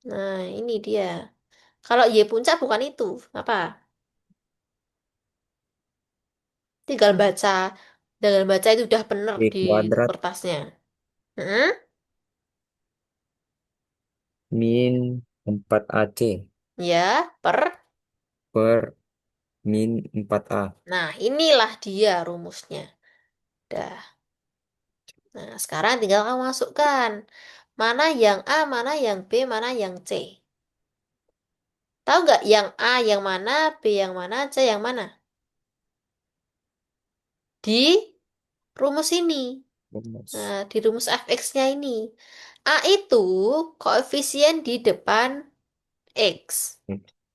Nah, ini dia. Kalau Y puncak bukan itu. Apa? Tinggal baca. Tinggal baca itu udah bener B di kuadrat kertasnya. Hmm? min 4AC Ya, per. per min 4A. Nah, inilah dia rumusnya. Dah. Nah, sekarang tinggal kamu masukkan. Mana yang A, mana yang B, mana yang C. Tahu nggak yang A yang mana, B yang mana, C yang mana? Di rumus ini. Nah, Rumus. di rumus fx-nya ini. A itu koefisien di depan X.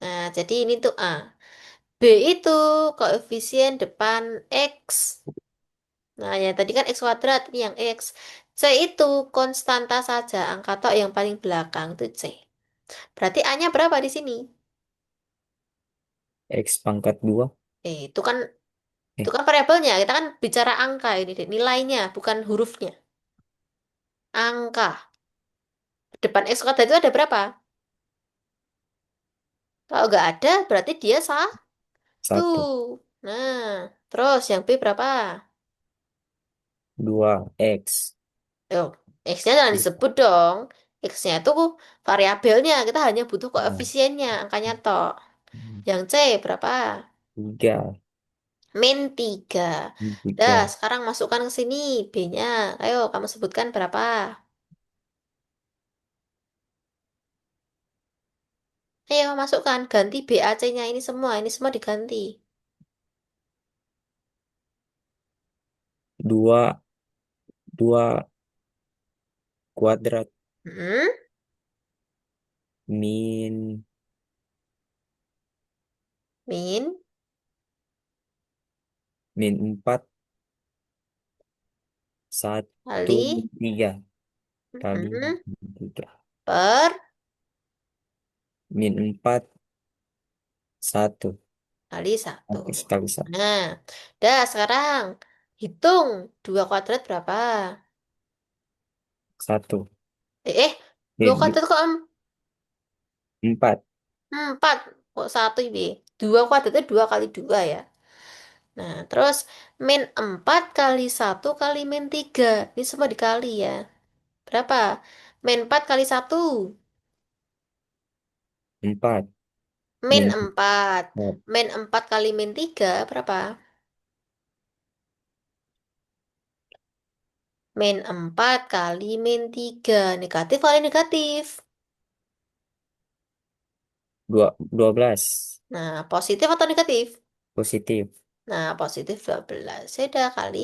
Nah, jadi ini tuh A. B itu koefisien depan X. Nah, ya tadi kan X kuadrat, ini yang X. C itu konstanta saja, angka tok yang paling belakang itu C. Berarti A-nya berapa di sini? X pangkat 2. Itu Eh, kan variabelnya. Kita kan bicara angka ini, deh. Nilainya, bukan hurufnya. Angka. Depan X kuadrat itu ada berapa? Kalau nggak ada, berarti dia satu. 1, Nah, terus yang B berapa? 2, X. Oh, X-nya jangan disebut dong. X-nya itu variabelnya. Kita hanya butuh Nah, koefisiennya, angkanya toh. Yang C berapa? 3, Min 3. Dah, 3, sekarang masukkan ke sini B-nya. Ayo, kamu sebutkan berapa? Ayo, masukkan. Ganti B, A, C-nya ini semua. Ini semua diganti. 2, 2 kuadrat Hmm? min Min, min 4 1 kali, 3 kali hmm, 3 per, min 4 1 kali 1. kali 1 Nah, dah sekarang hitung 2 kuadrat berapa? 1 2 kuadrat kok 4 4? Kok 1 ini? 2 kuadrat itu 2 kali 2 ya. Nah, terus min 4 kali 1 kali min 3. Ini semua dikali ya. Berapa? Min 4 kali 1. 4 Min min 4. 4 Min 4 kali min 3 berapa? Min 4 kali min 3. Negatif kali negatif. 12 Nah, positif atau negatif? positif Nah, positif 12. Sudah kali.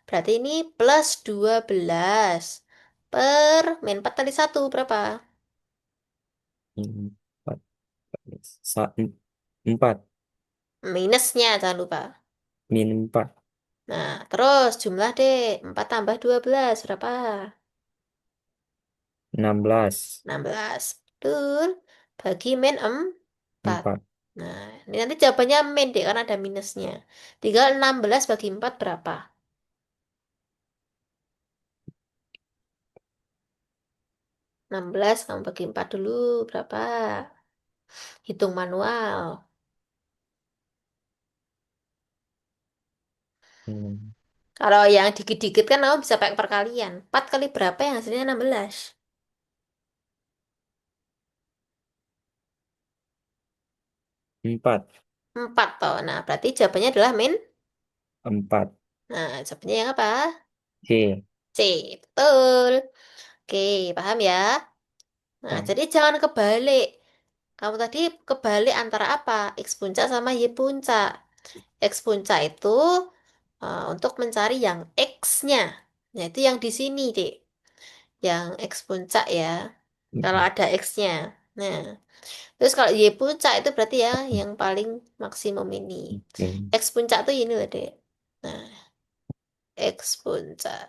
Berarti ini plus 12. Per min 4 kali 1 berapa? min 4 4 Minusnya jangan lupa. min 4 Nah, terus jumlah deh. 4 tambah 12 berapa? 16 16. Betul. Bagi min 4. 4 Nah, ini nanti jawabannya min deh karena ada minusnya. Tinggal 16 bagi 4 berapa? 16 kamu bagi 4 dulu berapa? Hitung manual. hmm, Kalau yang dikit-dikit kan kamu bisa pakai perkalian. 4 kali berapa yang hasilnya 16? 4 4 toh. Nah, berarti jawabannya adalah min. 4 Nah, jawabannya yang apa? C C. Betul. Oke, paham ya? Nah, Paham. jadi jangan kebalik. Kamu tadi kebalik antara apa? X puncak sama Y puncak. X puncak itu untuk mencari yang X-nya. Nah, itu yang di sini, Dek. Yang X puncak ya. Kalau Hmm, ada X-nya. Nah, terus kalau Y puncak itu berarti ya yang paling maksimum ini. oke. X puncak tuh ini loh, Dek. Nah, X puncak.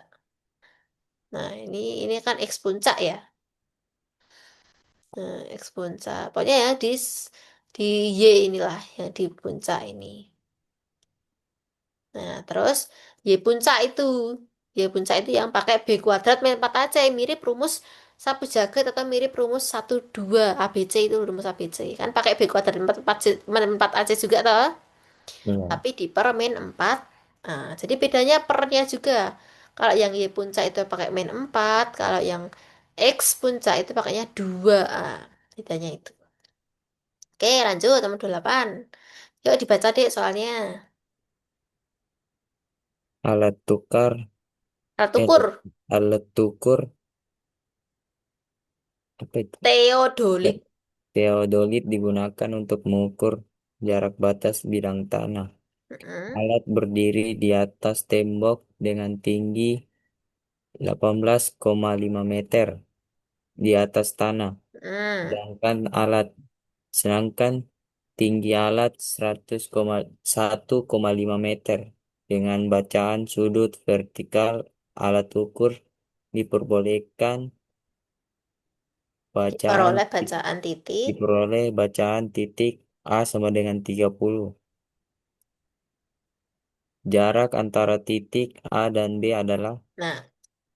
Nah, ini kan X puncak ya. Nah, X puncak. Pokoknya ya di Y inilah yang di puncak ini. Nah, terus Y puncak itu. Y puncak itu yang pakai B kuadrat min 4 AC. Mirip rumus sapu jagat atau mirip rumus 1, 2 ABC itu rumus ABC. Kan pakai B kuadrat min 4, 4 AC juga toh. Iya. Tapi di per min 4. Nah, jadi bedanya pernya juga. Kalau yang Y puncak itu pakai min 4. Kalau yang X puncak itu pakainya 2. Ah, bedanya itu. Oke, lanjut nomor 28. Yuk dibaca deh soalnya. Alat tukar Alat eh, ukur. alat ukur apa itu? Teodolit. Te- Teodolit digunakan untuk mengukur jarak batas bidang tanah. Mm-mm. Alat berdiri di atas tembok dengan tinggi 18,5 meter di atas tanah. Mm. Sedangkan tinggi alat 100,1,5 meter dengan bacaan sudut vertikal alat ukur diperbolehkan bacaan Diperoleh ti- bacaan titik. diperoleh bacaan titik A sama dengan 30. Jarak antara titik A dan B adalah Nah,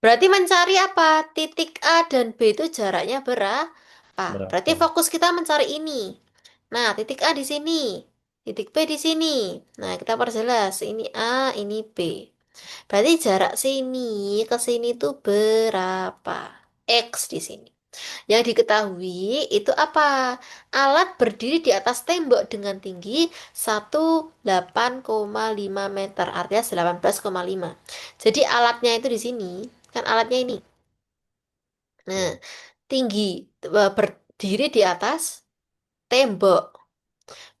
berarti mencari apa? Titik A dan B itu jaraknya berapa? Berarti berapa? fokus kita mencari ini. Nah, titik A di sini, titik B di sini. Nah, kita perjelas. Ini A, ini B. Berarti jarak sini ke sini itu berapa? X di sini. Yang diketahui itu apa? Alat berdiri di atas tembok dengan tinggi 18,5 meter, artinya 18,5. Jadi alatnya itu di sini, kan alatnya ini. Nah, Ya, tinggi berdiri di atas tembok.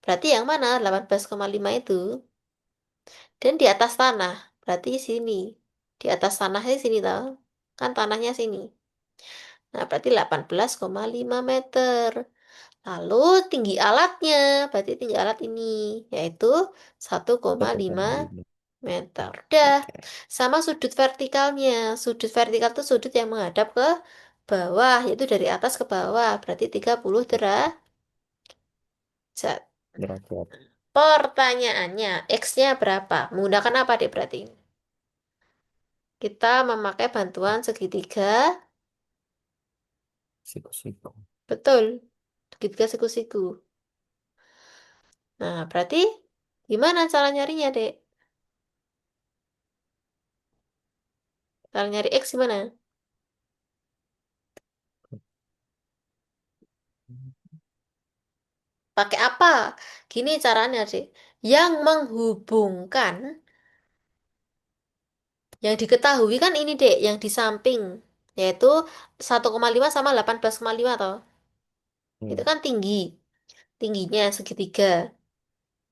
Berarti yang mana 18,5 itu? Dan di atas tanah. Berarti sini. Di atas tanahnya sini tahu. Kan tanahnya sini. Nah, berarti 18,5 meter. Lalu tinggi alatnya, berarti tinggi alat ini, yaitu 1,5 1,5 meter. Udah, meter. sama sudut vertikalnya. Sudut vertikal itu sudut yang menghadap ke bawah, yaitu dari atas ke bawah, berarti 30 derajat. Derajat. Pertanyaannya, X-nya berapa? Menggunakan apa, Dek, berarti? Kita memakai bantuan segitiga, Siku-siku. betul, segitiga siku-siku. Nah, berarti gimana cara nyarinya, Dek? Cara nyari X gimana? Pakai apa? Gini caranya, sih. Yang menghubungkan, yang diketahui kan ini, Dek, yang di samping, yaitu 1,5 sama 18,5 toh. Itu Ya, kan tinggi, tingginya segitiga.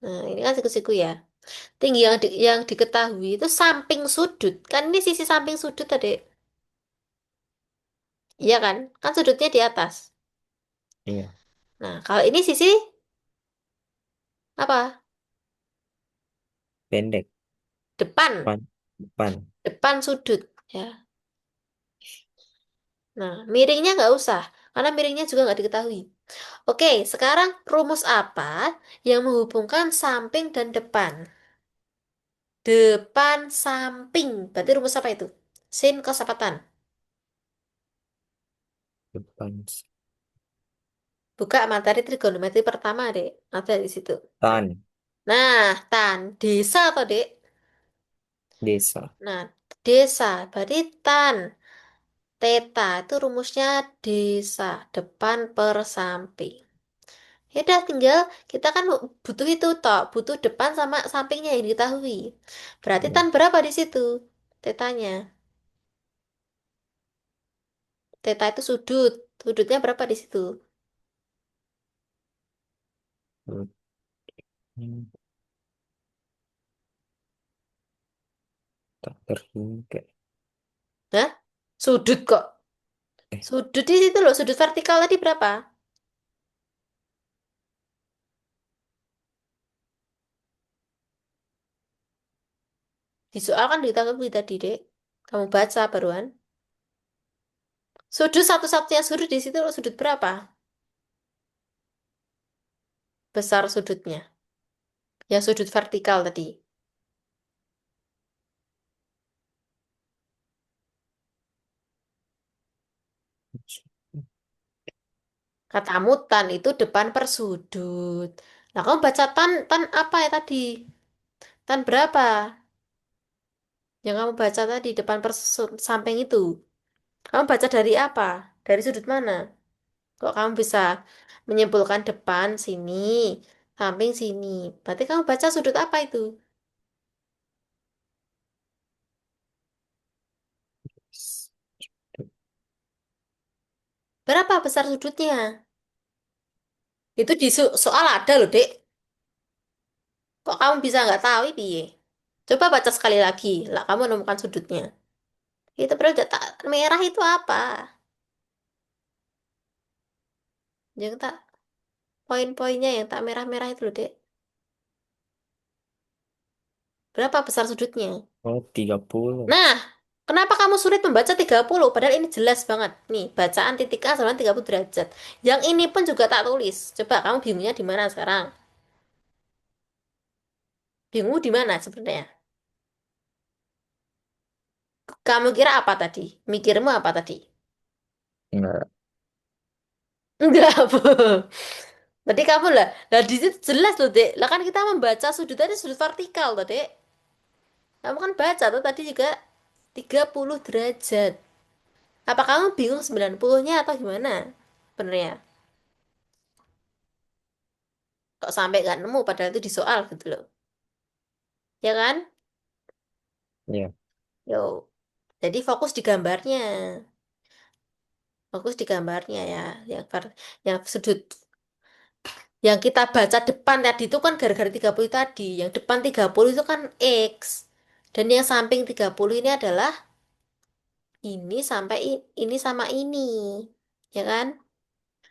Nah, ini kan siku-siku ya. Tinggi yang diketahui itu samping sudut. Kan ini sisi samping sudut tadi. Iya kan? Kan sudutnya di atas. iya. Nah, kalau ini sisi apa? Pendek. Depan. Depan. Depan. Depan sudut. Ya. Nah, miringnya nggak usah. Karena miringnya juga nggak diketahui. Oke, sekarang rumus apa yang menghubungkan samping dan depan? Depan samping. Berarti rumus apa itu? Sin cos apa tan? Depan. Buka materi trigonometri pertama, Dek. Ada di situ. Tan. Nah, tan. Desa atau, Dek? Desa. Nah, desa. Berarti tan. Teta itu rumusnya desa. Depan per samping. Ya udah, tinggal kita kan butuh itu toh. Butuh depan sama sampingnya yang diketahui. Berarti Ya. tan berapa di situ? Tetanya. Teta itu sudut. Sudutnya berapa di situ? Hmm, tak terhingga. Hah? Sudut kok. Eh, Sudut di situ loh. Sudut vertikal tadi berapa? Di soal kan diketahui tadi, Dek. Kamu baca baruan. Sudut satu-satunya sudut di situ loh. Sudut berapa? Besar sudutnya. Yang sudut vertikal tadi. Katamu tan itu depan per sudut. Nah, kamu baca tan apa ya tadi? Tan berapa? Yang kamu baca tadi depan per samping itu. Kamu baca dari apa? Dari sudut mana? Kok kamu bisa menyimpulkan depan sini, samping sini? Berarti kamu baca sudut apa itu? Berapa besar sudutnya? Itu di soal ada loh, Dek. Kok kamu bisa nggak tahu, piye? Coba baca sekali lagi. Lah, kamu menemukan sudutnya. Itu berarti tak merah itu apa? Yang tak poin-poinnya yang tak merah-merah itu loh, Dek. Berapa besar sudutnya? oh, 30. Nah, Kenapa kamu sulit membaca 30? Padahal ini jelas banget. Nih, bacaan titik A sama 30 derajat. Yang ini pun juga tak tulis. Coba kamu bingungnya di mana sekarang? Bingung di mana sebenarnya? Kamu kira apa tadi? Mikirmu apa tadi? Enggak. Enggak apa. Tadi kamu lah. Lah di situ jelas loh, Dek. Lah kan kita membaca sudut tadi sudut vertikal loh, Dek. Kamu kan baca tuh tadi juga 30 derajat. Apa kamu bingung 90-nya atau gimana? Benernya. Kok sampai nggak nemu padahal itu di soal gitu loh. Ya kan? Ya. Yo. Jadi fokus di gambarnya. Fokus di gambarnya ya. Yang sudut yang kita baca depan tadi itu kan gara-gara 30 tadi. Yang depan 30 itu kan X. Dan yang samping 30 ini adalah ini sampai ini sama ini. Ya kan?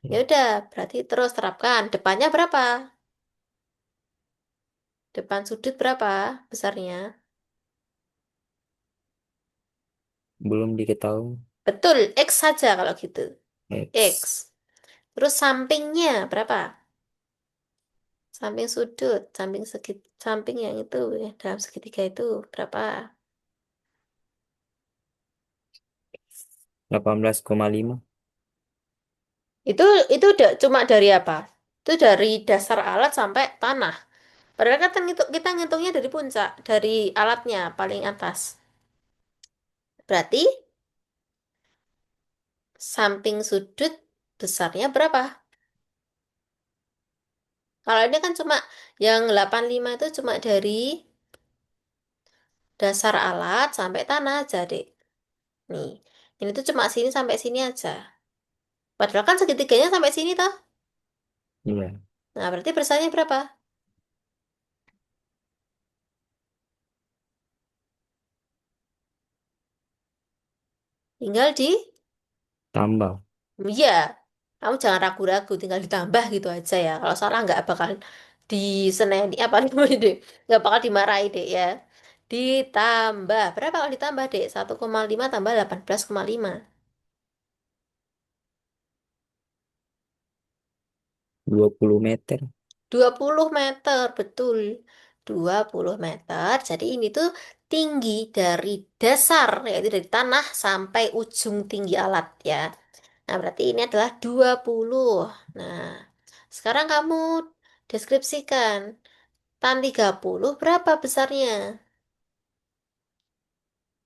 Ya Ya. udah, berarti terus terapkan. Depannya berapa? Depan sudut berapa besarnya? Belum diketahui. Betul, X saja kalau gitu. X. X. Terus sampingnya berapa? Samping sudut, samping yang itu ya, dalam segitiga itu berapa? 18,5. Itu itu cuma dari apa? Itu dari dasar alat sampai tanah. Padahal kan kita ngitungnya dari puncak, dari alatnya paling atas. Berarti samping sudut besarnya berapa? Kalau ini kan cuma yang 85 itu cuma dari dasar alat sampai tanah aja, Dek. Nih, ini tuh cuma sini sampai sini aja. Padahal kan segitiganya sampai sini toh. Iya. Nah, berarti besarnya berapa? Tinggal di, Tambah. iya, kamu jangan ragu-ragu, tinggal ditambah gitu aja ya. Kalau salah nggak bakal diseneni apa namanya deh, nggak bakal dimarahi deh ya. Ditambah, berapa kalau ditambah deh? 1,5 tambah 18,5. 20 meter. 20 meter, betul. 20 meter. Jadi ini tuh tinggi dari dasar, yaitu dari tanah sampai ujung tinggi alat ya. Nah, berarti ini adalah 20. Nah, sekarang kamu deskripsikan. Tan 30 berapa besarnya?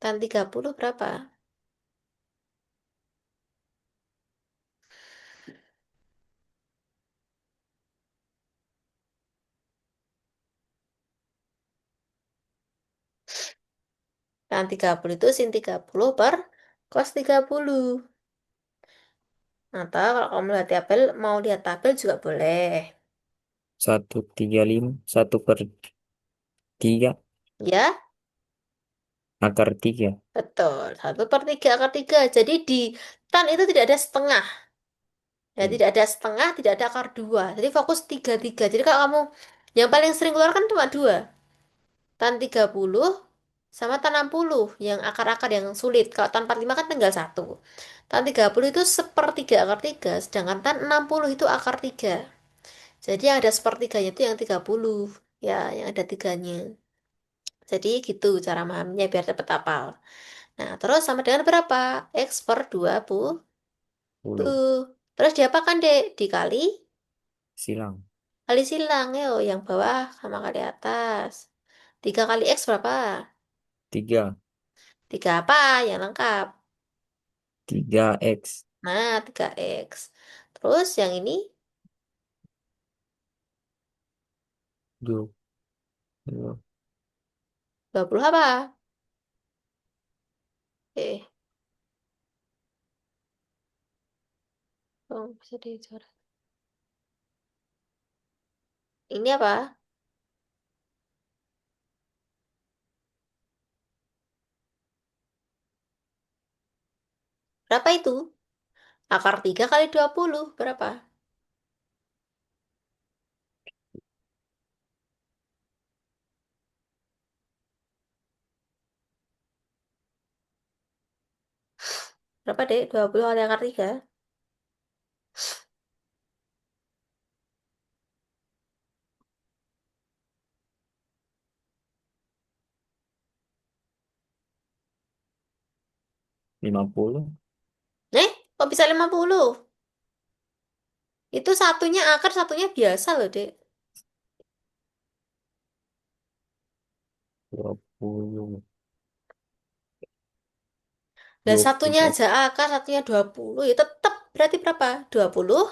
Tan 30 berapa? Tan 30 itu sin 30 per cos 30. Atau kalau kamu mau lihat tabel juga boleh. 135. 1/3 Ya, akar 3. betul. 1/3 akar 3. Jadi di tan itu tidak ada setengah. Ya, Iya. tidak ada setengah, tidak ada akar 2. Jadi fokus 3 3. Jadi kalau kamu yang paling sering keluar kan cuma 2. Tan 30 sama tan 60 yang akar-akar yang sulit. Kalau tan 45 kan tinggal satu. Tan 30 itu sepertiga akar 3, sedangkan tan 60 itu akar 3. Jadi yang ada sepertiganya itu yang 30. Ya, yang ada tiganya. Jadi gitu cara memahaminya biar dapat hafal. Nah, terus sama dengan berapa? X per 20. 10. Tuh. Terus diapakan, Dek? Dikali? Silang. Kali silang, yo. Yang bawah sama kali atas. 3 kali X berapa? 3. 3 apa? Yang lengkap. 3x. Nah, 3X. Terus yang ini 20. 20 apa? Eh, oh, bisa dicoret. Ini apa? Berapa itu? Akar 3 kali 20 berapa? Berapa, Dek? 20 kali akar 3. 50. Kok bisa 50? Itu satunya akar, satunya biasa loh, Dek. 20. Lah dua satunya puluh aja akar, satunya 20. Ya tetap berarti berapa? 20.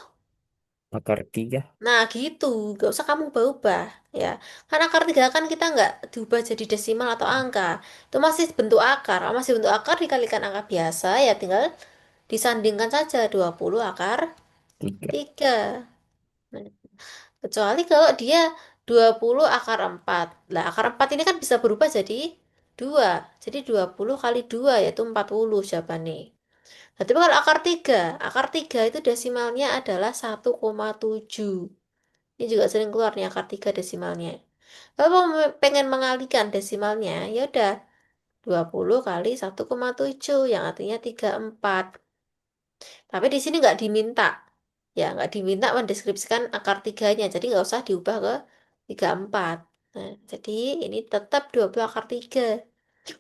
akar 3. Nah gitu, gak usah kamu ubah-ubah ya. Karena akar 3 kan kita nggak diubah jadi desimal atau angka. Itu masih bentuk akar. Kalau masih bentuk akar dikalikan angka biasa ya tinggal disandingkan saja 20 akar 3. 3. Nah, kecuali kalau dia 20 akar 4. Lah akar 4 ini kan bisa berubah jadi 2. Jadi 20 kali 2 yaitu 40 jawabannya. Nah, tapi kalau akar 3 itu desimalnya adalah 1,7. Ini juga sering keluar nih akar 3 desimalnya. Kalau mau pengen mengalihkan desimalnya, ya udah 20 kali 1,7 yang artinya 34. Tapi di sini nggak diminta. Ya, nggak diminta mendeskripsikan akar tiganya. Jadi nggak usah diubah ke 34. Nah, jadi ini tetap 20 akar 3.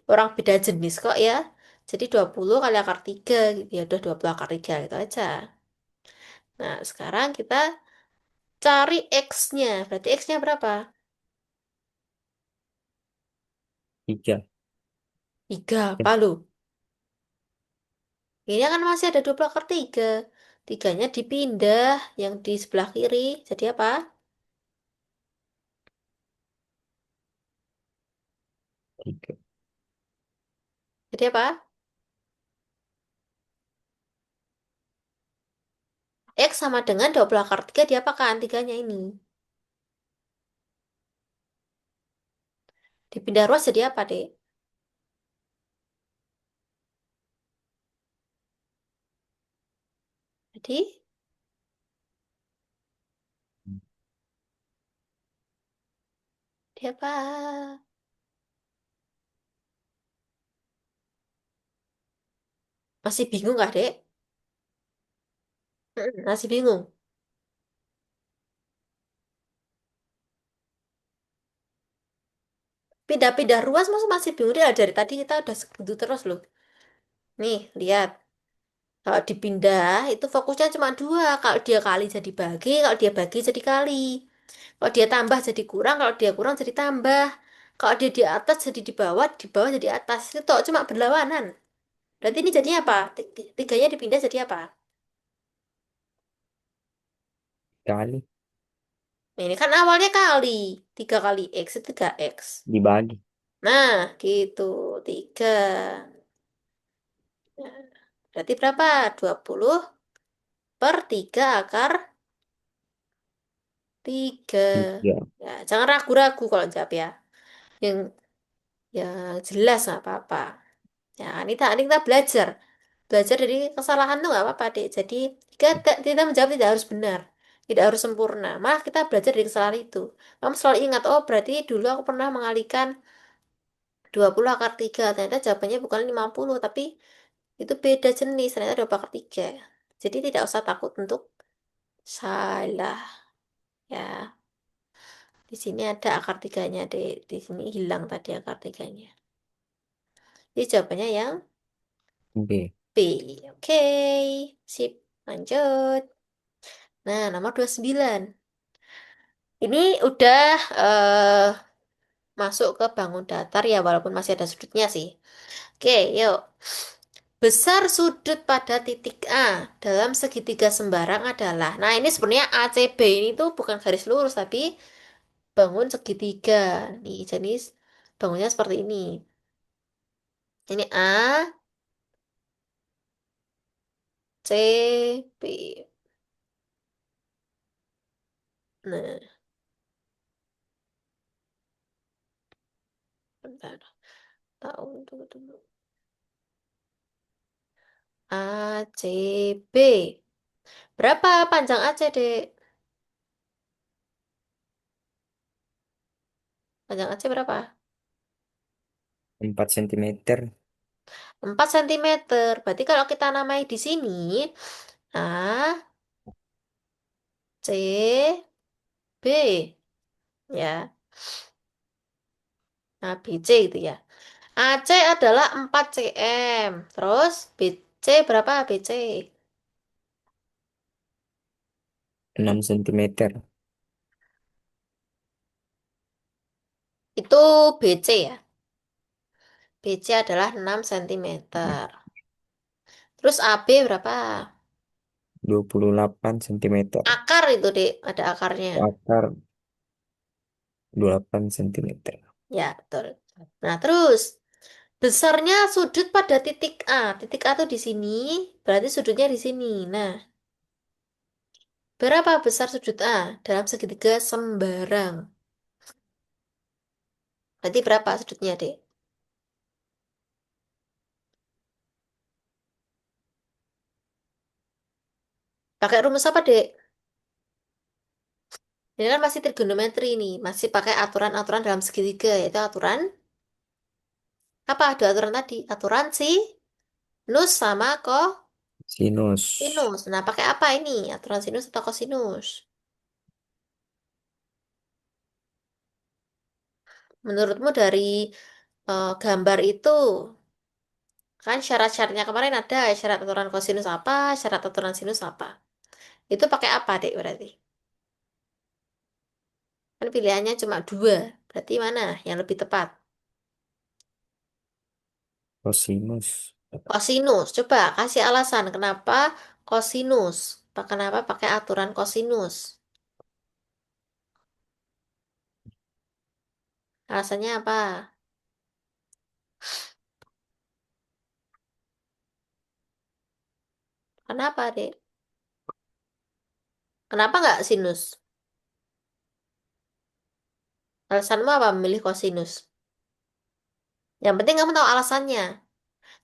Orang beda jenis kok ya. Jadi 20 kali akar 3 gitu. Ya udah 20 akar 3 gitu aja. Nah, sekarang kita cari X-nya. Berarti X-nya berapa? 3. 3. Apa lu? Ini kan masih ada 20 akar 3. Tiganya dipindah yang di sebelah kiri. Jadi apa? Tiga. Jadi apa? X sama dengan 20 akar 3 diapakan? Tiganya ini. Dipindah ruas jadi apa, Dek? Jadi, dia apa? Masih bingung nggak, Dek? Masih bingung. Pindah-pindah ruas masa masih bingung? Dia dari tadi kita udah segitu terus loh. Nih, lihat. Kalau dipindah, itu fokusnya cuma dua. Kalau dia kali jadi bagi, kalau dia bagi jadi kali. Kalau dia tambah jadi kurang, kalau dia kurang jadi tambah. Kalau dia di atas jadi di bawah jadi atas. Itu toh cuma berlawanan. Berarti ini jadinya apa? Tiganya dipindah jadi apa? Kali Nah, ini kan awalnya kali. 3 kali X itu 3X. dibagi. Nah, gitu. 3. Nah, berarti berapa? 20 per 3 akar 3. 3. Ya, jangan ragu-ragu kalau jawab ya. Yang yang jelas nggak apa-apa. Ya, ini kita belajar. Belajar dari kesalahan tuh nggak apa-apa, Dek. Jadi, kita menjawab tidak harus benar. Tidak harus sempurna. Malah kita belajar dari kesalahan itu. Kamu selalu ingat, oh berarti dulu aku pernah mengalihkan 20 akar 3. Ternyata jawabannya bukan 50, tapi itu beda jenis. Ternyata 20 akar 3. Jadi tidak usah takut untuk salah. Ya, di sini ada akar tiganya, Dek. Di sini hilang tadi akar tiganya. Jadi jawabannya yang B. B. Oke, sip. Lanjut. Nah, nomor 29. Ini udah masuk ke bangun datar ya, walaupun masih ada sudutnya sih. Oke, yuk. Besar sudut pada titik A dalam segitiga sembarang adalah. Nah, ini sebenarnya ACB ini tuh bukan garis lurus, tapi bangun segitiga. Nih, jenis bangunnya seperti ini. Ini A, C, B. Nah, bentar. Tahun tunggu, tunggu. A, C, B. Berapa panjang AC, Dek? Panjang AC berapa? 4 cm. 4 cm. Berarti kalau kita namai di sini, A, C, B. Ya, nah BC itu ya. AC adalah 4 cm. Terus BC berapa BC? 6 cm. Itu BC ya. BC adalah 6 cm. Terus AB berapa? 28 cm. Akar itu, Dek. Ada akarnya. Akar 8 cm. Ya, betul. Nah, terus besarnya sudut pada titik A. Titik A tuh di sini, berarti sudutnya di sini. Nah, berapa besar sudut A dalam segitiga sembarang? Berarti berapa sudutnya, Dek? Pakai rumus apa, Dek? Ini kan masih trigonometri nih, masih pakai aturan-aturan dalam segitiga, yaitu aturan apa? Ada aturan tadi, aturan sinus sama Sinus. kosinus. Nah, pakai apa ini? Aturan sinus atau kosinus? Menurutmu dari gambar itu, kan syarat-syaratnya kemarin ada syarat aturan kosinus apa, syarat aturan sinus apa. Itu pakai apa, Dek, berarti? Kan pilihannya cuma dua. Berarti mana yang lebih tepat? Kosinus. Kosinus. Coba kasih alasan kenapa kosinus. Kenapa pakai aturan kosinus? Alasannya apa? Kenapa, Dek? Kenapa nggak sinus? Alasanmu apa memilih kosinus? Yang penting kamu tahu alasannya.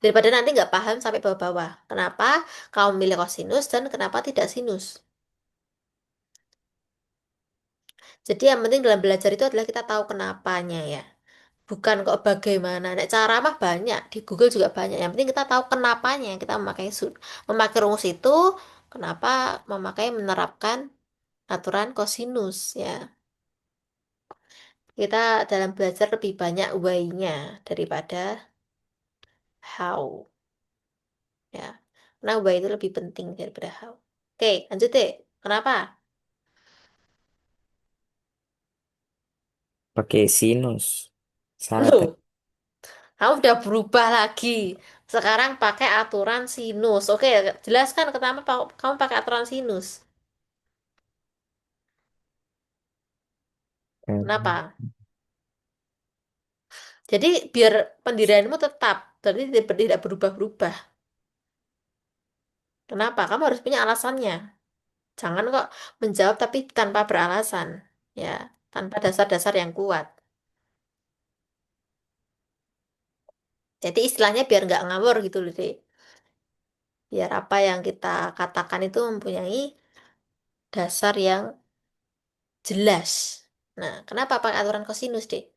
Daripada nanti nggak paham sampai bawah-bawah. Kenapa kamu memilih kosinus dan kenapa tidak sinus? Jadi yang penting dalam belajar itu adalah kita tahu kenapanya ya. Bukan kok bagaimana. Nek cara mah banyak. Di Google juga banyak. Yang penting kita tahu kenapanya. Kita memakai rumus itu. Kenapa menerapkan aturan kosinus ya. Kita dalam belajar lebih banyak why-nya daripada how. Ya, karena why itu lebih penting daripada how. Oke, lanjut deh. Kenapa? Pakai sinus. Salah tadi. Loh, kamu udah berubah lagi. Sekarang pakai aturan sinus. Oke, jelaskan kenapa kamu pakai aturan sinus. Hmm. Kenapa? Jadi biar pendirianmu tetap, jadi tidak berubah-berubah. Kenapa? Kamu harus punya alasannya. Jangan kok menjawab tapi tanpa beralasan. Ya, tanpa dasar-dasar yang kuat. Jadi istilahnya biar nggak ngawur gitu loh, deh. Biar apa yang kita katakan itu mempunyai dasar yang jelas. Nah, kenapa pakai aturan kosinus, deh?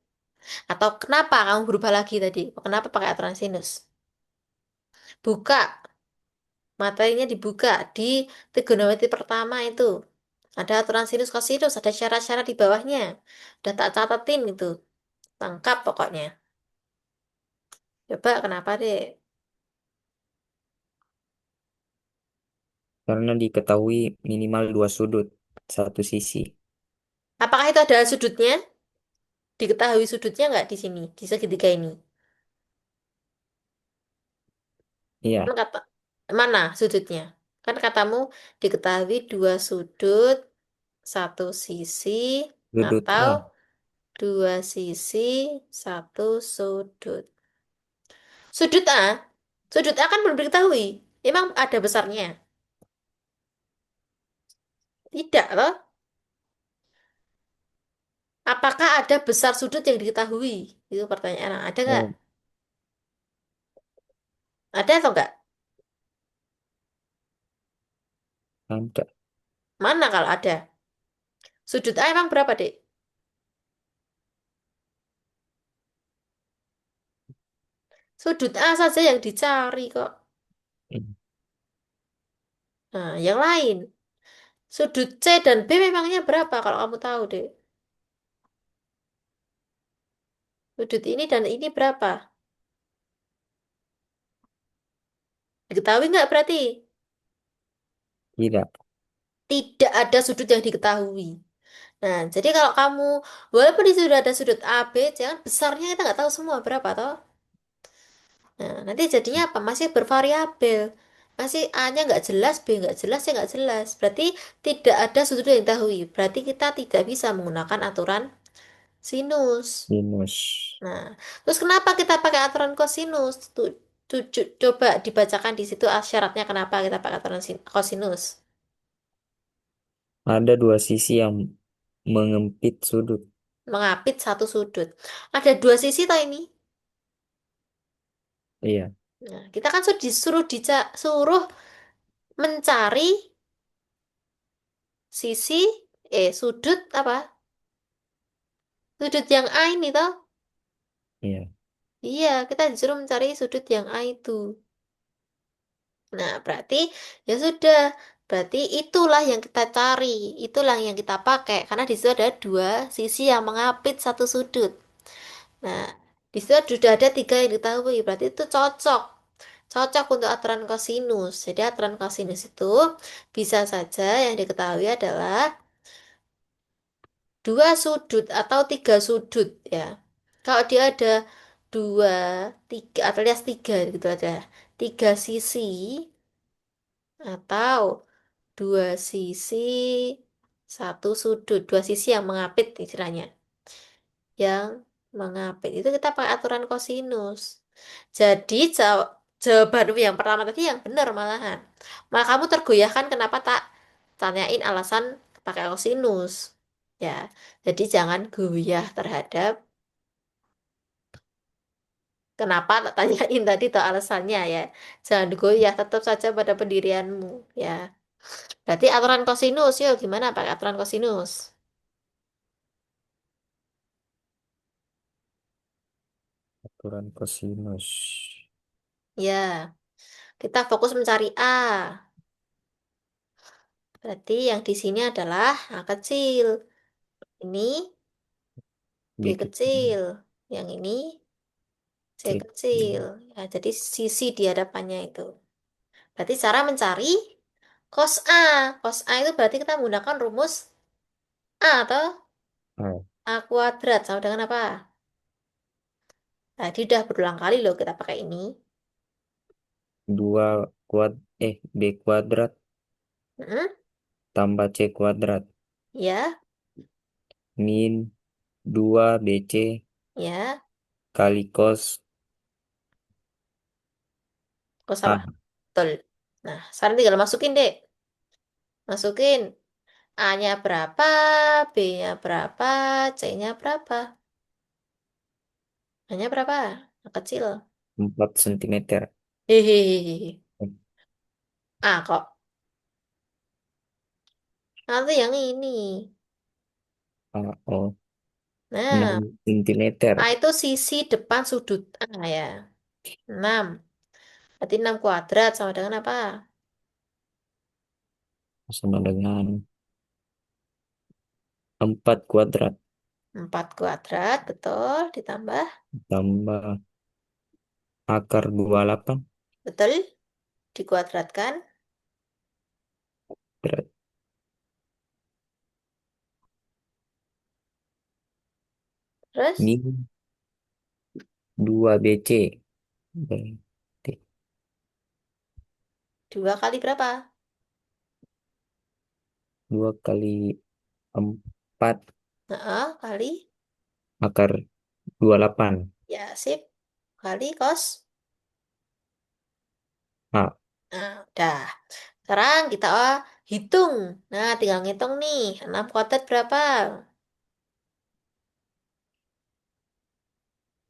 Atau kenapa kamu berubah lagi tadi? Kenapa pakai aturan sinus? Buka, materinya dibuka di trigonometri pertama itu. Ada aturan sinus kosinus, ada syarat-syarat di bawahnya. Udah tak catetin itu. Lengkap pokoknya. Coba kenapa, deh? Karena diketahui minimal dua sudut. Satu sisi. Apakah itu ada sudutnya? Diketahui sudutnya nggak di sini, di segitiga ini? Kan Iya. kata, mana sudutnya? Kan katamu diketahui dua sudut, satu sisi, Sudut atau A. dua sisi, satu sudut. Sudut A, sudut A kan belum diketahui. Emang ada besarnya? Tidak, loh. Apakah ada besar sudut yang diketahui? Itu pertanyaan. Nah, ada nggak? Oh, Ada atau nggak? ada. Mana kalau ada? Sudut A emang berapa, Dek? Sudut A saja yang dicari kok. Hmm, Nah, yang lain. Sudut C dan B memangnya berapa kalau kamu tahu deh. Sudut ini dan ini berapa? Diketahui nggak berarti? Tidak, Tidak ada sudut yang diketahui. Nah, jadi kalau kamu, walaupun di situ ada sudut A, B, C, kan besarnya kita nggak tahu semua berapa toh. Nah, nanti jadinya apa? Masih bervariabel. Masih A-nya nggak jelas, B nggak jelas, C nggak jelas. Berarti tidak ada sudut yang diketahui. Berarti kita tidak bisa menggunakan aturan sinus. minus. Nah, terus kenapa kita pakai aturan kosinus? Coba dibacakan di situ syaratnya kenapa kita pakai aturan kosinus. Ada dua sisi yang mengempit sudut. Mengapit satu sudut. Ada dua sisi toh ini. Iya, Nah, kita kan suruh mencari sisi sudut apa? Sudut yang A ini toh. iya. Iya, kita disuruh mencari sudut yang A itu. Nah, berarti ya sudah. Berarti itulah yang kita cari, itulah yang kita pakai karena di situ ada dua sisi yang mengapit satu sudut. Nah, di situ sudah ada tiga yang diketahui, berarti itu cocok. Cocok untuk aturan kosinus. Jadi aturan kosinus itu bisa saja yang diketahui adalah dua sudut atau tiga sudut ya. Kalau dia ada dua, tiga, atau alias tiga gitu ada tiga sisi atau dua sisi satu sudut, dua sisi yang mengapit istilahnya. Yang mengapit itu kita pakai aturan kosinus. Jadi jawaban yang pertama tadi yang benar malahan. Malah kamu tergoyahkan kenapa tak tanyain alasan pakai kosinus. Ya, jadi jangan goyah terhadap kenapa tak tanyain tadi tuh alasannya ya. Jangan goyah, tetap saja pada pendirianmu ya. Berarti aturan kosinus, yuk gimana pakai aturan kosinus? Aturan kosinus. Ya, kita fokus mencari A. Berarti yang di sini adalah A kecil. Ini B B kecil. kecil. Yang ini C C kecil. kecil. Ya, jadi sisi di hadapannya itu. Berarti cara mencari cos A. Cos A itu berarti kita menggunakan rumus A atau A. A kuadrat sama dengan apa? Tadi udah berulang kali loh kita pakai ini. Dua kuad, B kuadrat Mm-mm. tambah C kuadrat. Ya, Min 2 BC ya. kali cos Cos apa? A. Betul. Nah, sekarang tinggal masukin deh. Masukin A-nya berapa, B-nya berapa, C-nya berapa. A-nya berapa? A kecil. 4 cm. Hehehe. A kok. Nanti yang ini. A, oh, enam Nah, sentimeter A itu sisi depan sudut A ya. 6. Berarti 6 kuadrat sama dengan apa? sama dengan 4 kuadrat 4 kuadrat, betul. Ditambah, tambah akar 28. betul. Dikuadratkan. Berat. Terus, Min 2 BC berarti 2 kali berapa? 2 kali 4 Nah, kali. akar 28 Ya, sip. Kali kos. A. Nah, udah. Sekarang kita hitung. Nah, tinggal ngitung nih. 6 kuadrat berapa?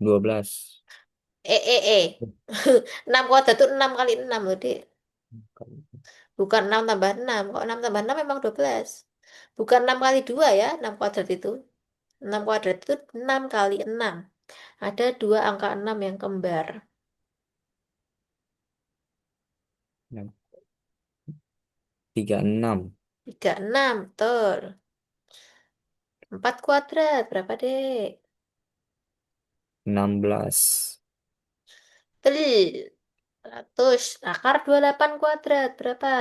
12 6 kuadrat itu 6 kali 6 loh, Dek. Bukan 6 tambah 6. Kok 6 tambah 6 memang 12. Bukan 6 kali 2 ya, 6 kuadrat itu. 6 kuadrat itu 6 kali 6. Ada dua angka 6 yang kembar. 36. 36, betul. 4 kuadrat, berapa, Dek? 16. Betul. 100. Akar 28 kuadrat, berapa?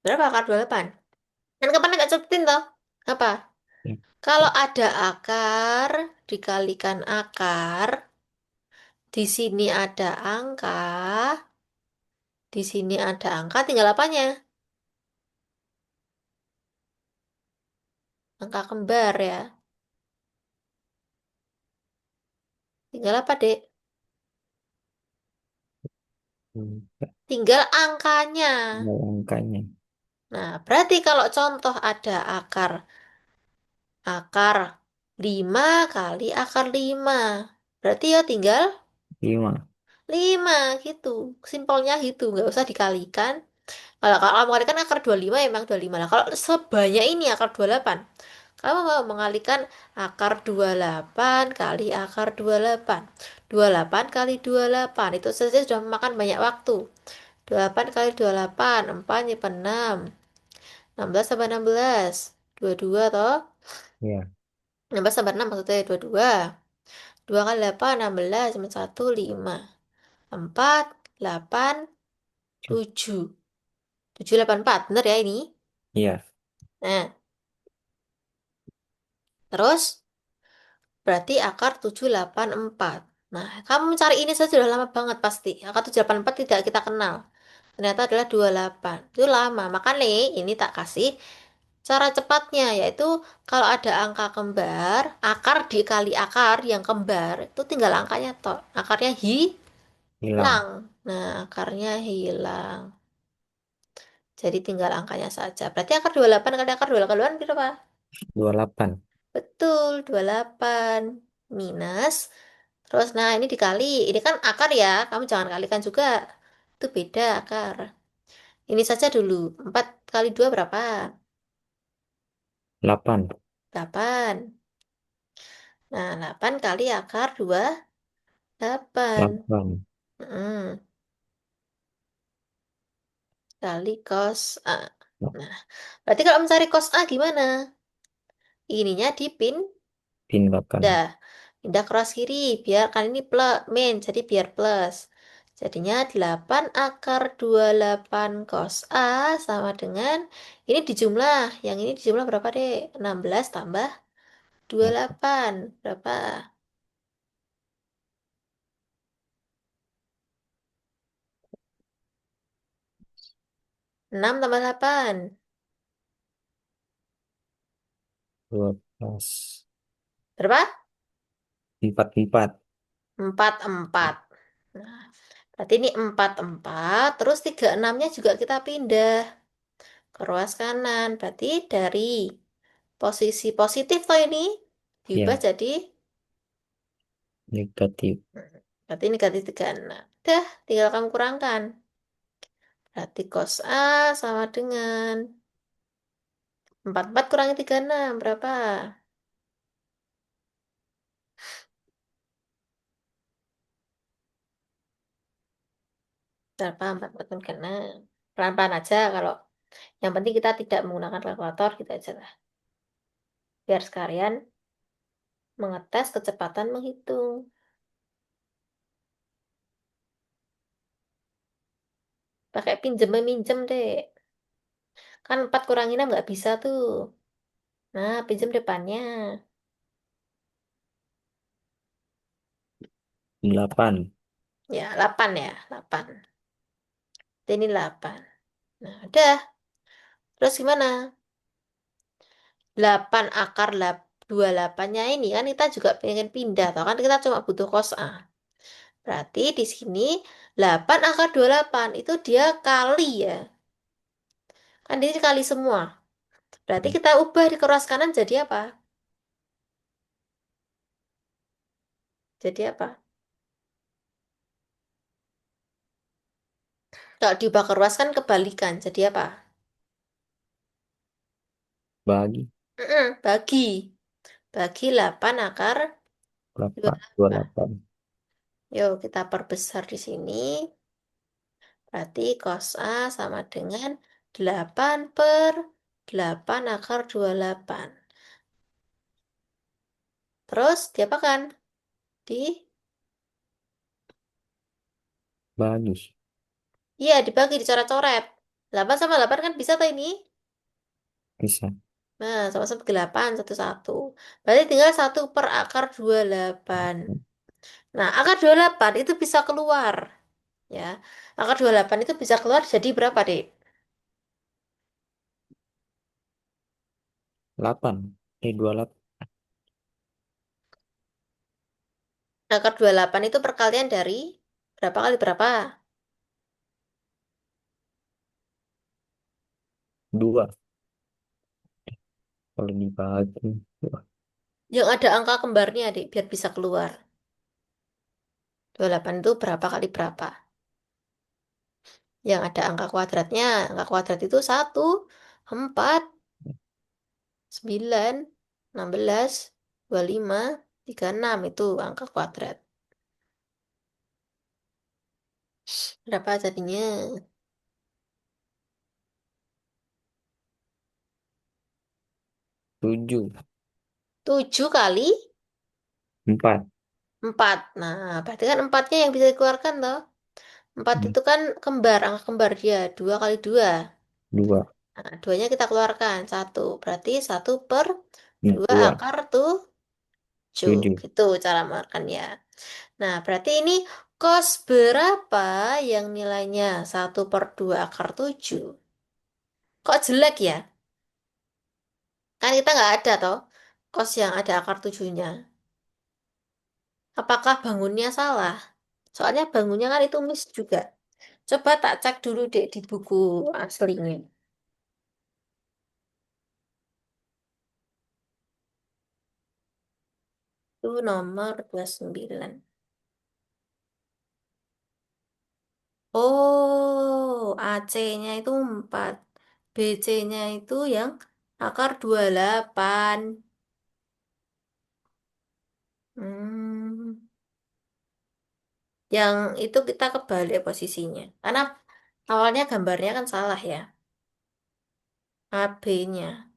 Berapa akar 28? Kan kapan nggak cepetin toh? Apa? Ya, Kalau ada akar, dikalikan akar, di sini ada angka, di sini ada angka, tinggal apanya? Angka kembar ya. Tinggal apa, Dek? enggak Tinggal angkanya. ada angkanya. Nah, berarti kalau contoh ada akar 5 kali akar 5. Berarti ya tinggal 5. 5 gitu. Simpelnya gitu, nggak usah dikalikan. Kalau kamu kalikan akar 25 ya emang 25 lah. Kalau sebanyak ini akar 28, kamu mau mengalihkan akar 28 kali akar 28. 28 kali 28 itu saja sudah memakan banyak waktu. 28 kali 28, 4 nyimpen 6. 16 tambah 16. 22 toh. Ya, 16 tambah 6 maksudnya 22. 2 kali 8, 16. Cuma 1, 5. 4, 8, 7. 7, 8, 4. Bener ya ini? iya, Nah, terus berarti akar 784. Nah, kamu mencari ini saja sudah lama banget pasti. Akar 784 tidak kita kenal. Ternyata adalah 28. Itu lama. Makanya ini tak kasih cara cepatnya, yaitu kalau ada angka kembar, akar dikali akar yang kembar, itu tinggal angkanya toh. Akarnya hilang. hilang. Nah, akarnya hilang. Jadi tinggal angkanya saja. Berarti akar 28 kali akar 28 berapa? 28. Betul, 28 minus. Terus, nah ini dikali. Ini kan akar ya, kamu jangan kalikan juga. Itu beda akar. Ini saja dulu. 4 kali 2 berapa? 8. 8. Nah, 8 kali akar 28. 8. Mm, kali cos A. Nah, berarti kalau mencari cos A gimana? Ininya Tindakan. pindah. Pindah cross kiri. Biar kan ini plus, min. Jadi biar plus. Jadinya 8 akar 28 cos A sama dengan, ini dijumlah. Yang ini dijumlah berapa deh? 16 tambah 28. Berapa? 6 tambah 8. 12. Berapa? 44. 4, 4. Nah, berarti ini 4, 4. Terus 3 enamnya juga kita pindah ke ruas kanan. Berarti dari posisi positif toh ini diubah Ya, jadi, negatif. berarti negatif 36. Dah, tinggal kamu kurangkan. Berarti cos A sama dengan 44 kurangi 36. Berapa? Berapa? 44 kurangi 36. Pelan-pelan aja kalau. Yang penting kita tidak menggunakan kalkulator gitu aja lah. Biar sekalian mengetes kecepatan menghitung. Pakai pinjem meminjem deh. Kan 4 kurangi 6 nggak bisa tuh. Nah, pinjem depannya. 8. Ya, 8 ya. 8. Ini 8. Nah, udah. Terus gimana? 8 akar 28-nya ini kan kita juga pengen pindah. Toh kan kita cuma butuh cos A. Berarti di sini 8 akar 28 itu dia kali ya. Kan ini kali semua. Berarti kita ubah di keras kanan jadi apa? Jadi apa? Kalau diubah ke ruas kan kebalikan. Jadi apa? Bagi Bagi. Bagi 8 akar 8, 28. 28. Yuk kita perbesar di sini. Berarti cos A sama dengan 8 per 8 akar 28. Terus diapakan? Di, Bagi. iya dibagi, dicoret-coret. 8 sama 8 kan bisa tuh ini. Bisa. Nah, sama-sama 8, satu-satu. Berarti tinggal 1 per akar 28. Nah, akar 28 itu bisa keluar. Ya, akar 28 itu bisa keluar jadi berapa, Dek? 8. 28. Akar 28 itu perkalian dari berapa kali berapa? 2. Kalau dibagi. Wah, Yang ada angka kembarnya, Dek, biar bisa keluar. 28 itu berapa kali berapa? Yang ada angka kuadratnya. Angka kuadrat itu 1, 4, 9, 16, 25, 36. Itu angka kuadrat. Berapa jadinya? 7. 7 kali 4. 4. Nah, berarti kan 4-nya yang bisa dikeluarkan toh. 4 itu kan kembar, angka kembar dia. 2 kali 2. 2. Nah, 2-nya kita keluarkan. 1. Berarti 1 per 2 2. akar 7. 7. Gitu cara makannya. Nah, berarti ini kos berapa yang nilainya 1 per 2 akar 7? Kok jelek ya? Kan kita nggak ada toh kos yang ada akar 7-nya. Apakah bangunnya salah? Soalnya bangunnya kan itu miss juga. Coba tak cek dulu deh di buku aslinya. Itu nomor 29. Oh, AC-nya itu 4. BC-nya itu yang akar 28. Hmm. Yang itu kita kebalik posisinya. Karena awalnya gambarnya kan salah ya. AB-nya.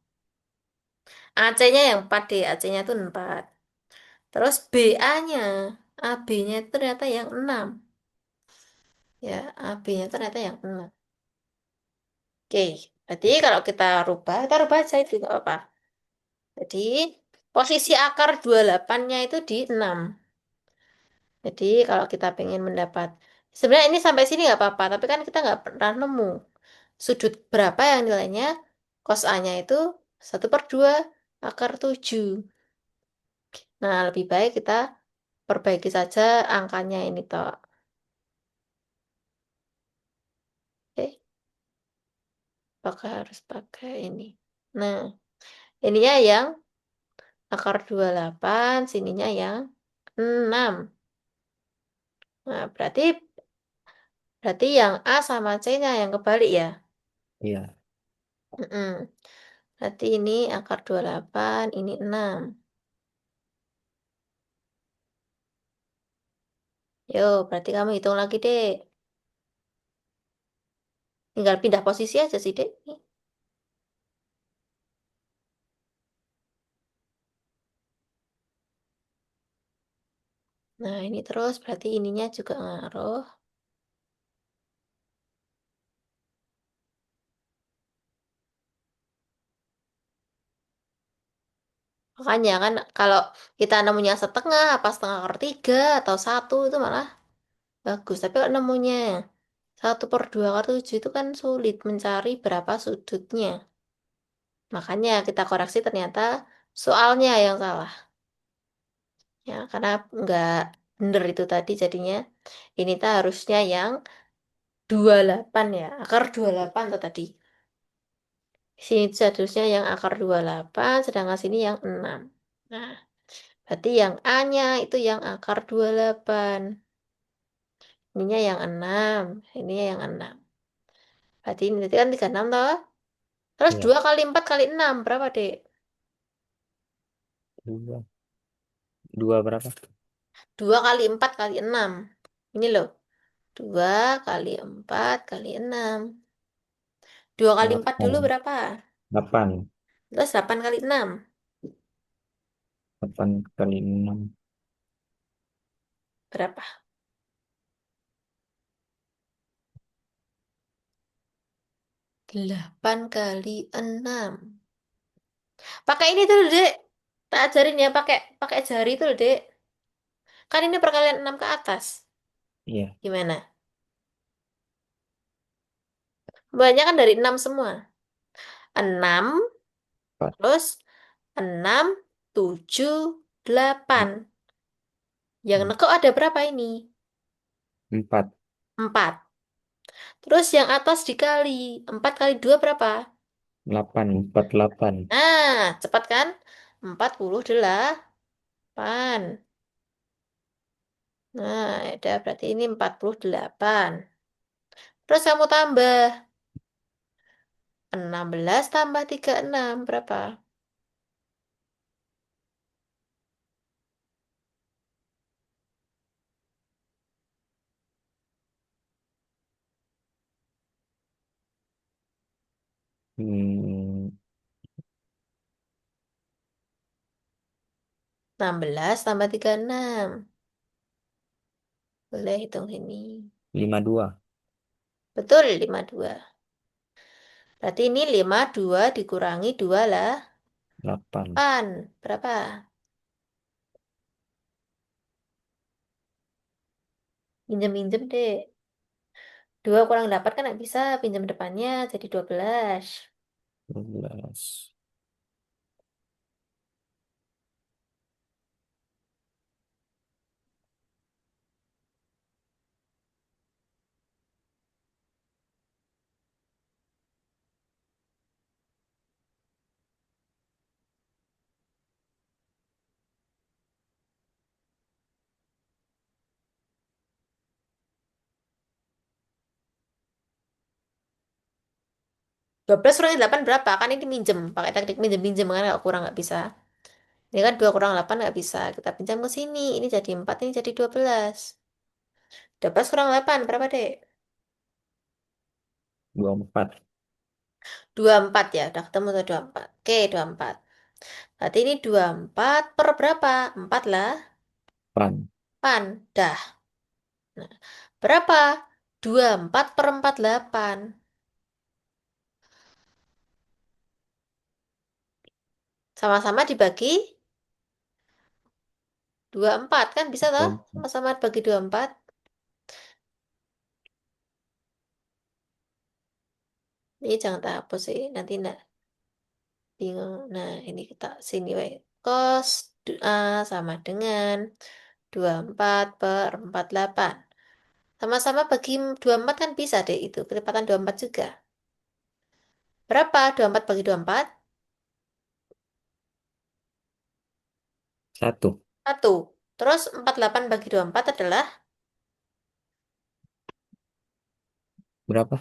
AC-nya yang 4 deh. AC-nya itu 4. Terus BA-nya. AB-nya itu ternyata yang 6. Ya, AB-nya ternyata yang 6. Oke, berarti kalau kita rubah aja itu nggak apa-apa. Jadi, posisi akar 28-nya itu di 6. Jadi, kalau kita pengen mendapat, sebenarnya ini sampai sini nggak apa-apa, tapi kan kita nggak pernah nemu sudut berapa yang nilainya cos A-nya itu 1/2 akar 7. Nah, lebih baik kita perbaiki saja angkanya ini, toh. Oke, apakah harus pakai ini? Nah, ininya yang akar 28, sininya yang 6. Nah, berarti yang A sama C-nya yang kebalik ya. Iya. Mm-mm. Berarti ini akar 28, ini 6. Yo, berarti kamu hitung lagi, Dek. Tinggal pindah posisi aja sih, Dek. Nih. Nah, ini terus berarti ininya juga ngaruh. Makanya kan kalau kita nemunya setengah, apa setengah akar 3, atau 1 itu malah bagus. Tapi kalau nemunya 1/2 akar 7 itu kan sulit mencari berapa sudutnya. Makanya kita koreksi ternyata soalnya yang salah. Ya, karena nggak bener itu tadi jadinya ini tuh harusnya yang 28 ya. Akar 28 tuh tadi. Sini tuh harusnya yang akar 28 sedangkan sini yang 6. Nah, berarti yang A-nya itu yang akar 28. Ininya yang 6, ininya yang 6. Berarti ini tadi kan 36 toh. Terus Iya. 2 kali 4 kali 6 berapa, Dek? Dua. Dua berapa? 2 kali 4 kali 6. Ini loh. 2 kali 4 kali 6. 2 kali 4 dulu Delapan. berapa? Delapan. Terus 8 kali 6. Delapan kali enam. Berapa? 8 kali 6. Pakai ini dulu, Dek. Tak ajarin ya pakai pakai jari itu loh, Dek. Kan ini perkalian 6 ke atas. Iya. Gimana? Banyak kan dari 6 semua. 6 Empat. terus 6 7 8. Yang neko ada berapa ini? Empat. 4. Terus yang atas dikali. 4 kali 2 berapa? Delapan. Empat delapan. Nah, cepat kan? 48. Nah, udah berarti ini 48. Terus kamu tambah 16 tambah 36 berapa? Hmm, 16 tambah 36. Boleh hitung ini. lima dua. Betul, 52. Berarti ini 52 dikurangi 2 lah. Delapan. 8. Berapa? Pinjem-pinjem deh. 2 kurang 8 kan nggak bisa. Pinjam depannya jadi 12. 12. 12 kurangi 8 berapa? Kan ini minjem. Pakai teknik minjem-minjem kan nggak kurang nggak bisa. Ini kan 2 kurang 8 nggak bisa. Kita pinjam ke sini. Ini jadi 4, ini jadi 12. 12 kurang 8 berapa, Dek? 24. 24 ya. Udah ketemu tuh 24. Oke, 24. Berarti ini 24 per berapa? 4 lah. Pan. 8. Dah. Nah, berapa? 24 per 48. Sama-sama dibagi 24. Kan bisa toh? Sama-sama bagi 24. Ini jangan tak hapus sih. Nanti nak bingung. Nah, ini kita sini we. Cos A sama dengan 24 per 48. Sama-sama bagi 24 kan bisa deh itu. Kelipatan 24 juga. Berapa? 24 bagi 24? Satu. 1. Terus 48 bagi 24 adalah Berapa?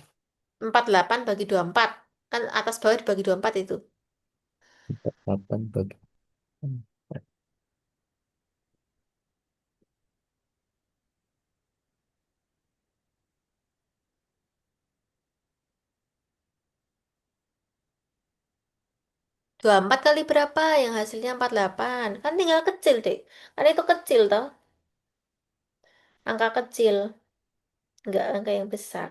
48 bagi 24. Kan atas bawah dibagi 24 itu. 48 bagi 4. 24 kali berapa yang hasilnya 48? Kan tinggal kecil deh. Kan itu kecil toh. Angka kecil. Enggak angka yang besar.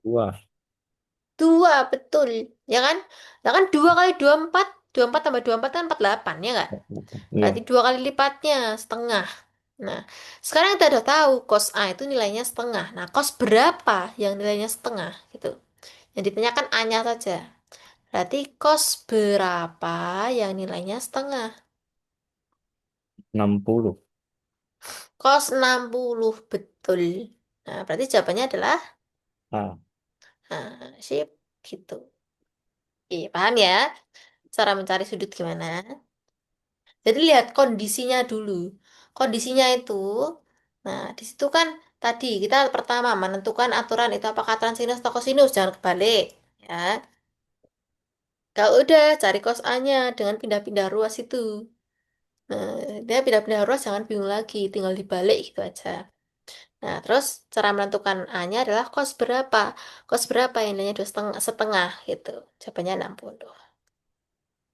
Dua. 2 betul. Ya kan? Nah kan 2 kali 24. 24 tambah 24 kan 48 ya nggak? Berarti Iya. 2 kali lipatnya setengah. Nah, sekarang kita udah tahu cos A itu nilainya setengah. Nah, cos berapa yang nilainya setengah gitu. Yang ditanyakan A-nya saja. Berarti cos berapa yang nilainya setengah? 60. Cos 60 betul. Nah, berarti jawabannya adalah A. sip gitu. Iya, paham ya? Cara mencari sudut gimana? Jadi lihat kondisinya dulu. Kondisinya itu, nah di situ kan tadi kita pertama menentukan aturan itu apakah transinus atau kosinus, jangan kebalik. Ya, kalau udah cari cos A-nya dengan pindah-pindah ruas itu. Nah, dia pindah-pindah ruas jangan bingung lagi, tinggal dibalik gitu aja. Nah, terus cara menentukan A-nya adalah cos berapa. Cos berapa yang nilainya 2,5 setengah gitu. Jawabannya 60.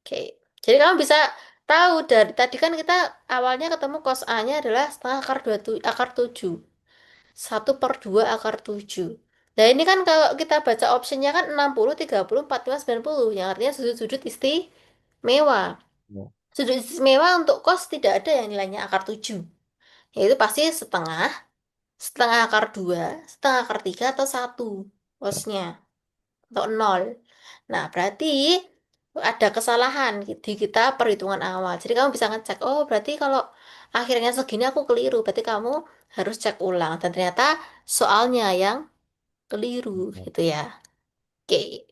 Oke. Jadi kamu bisa tahu dari tadi kan kita awalnya ketemu cos A-nya adalah setengah akar 2, akar 7. 1/2 akar 7. Nah, ini kan kalau kita baca optionnya kan 60, 30, 45, 90. Yang artinya sudut-sudut istimewa. Ya. Sudut istimewa untuk cos tidak ada yang nilainya akar 7. Yaitu pasti setengah, setengah akar 2, setengah akar 3, atau 1 cosnya. Atau 0. Nah, berarti ada kesalahan di kita perhitungan awal. Jadi kamu bisa ngecek, oh berarti kalau akhirnya segini aku keliru, berarti kamu harus cek ulang. Dan ternyata soalnya yang keliru Ya. gitu ya. Oke,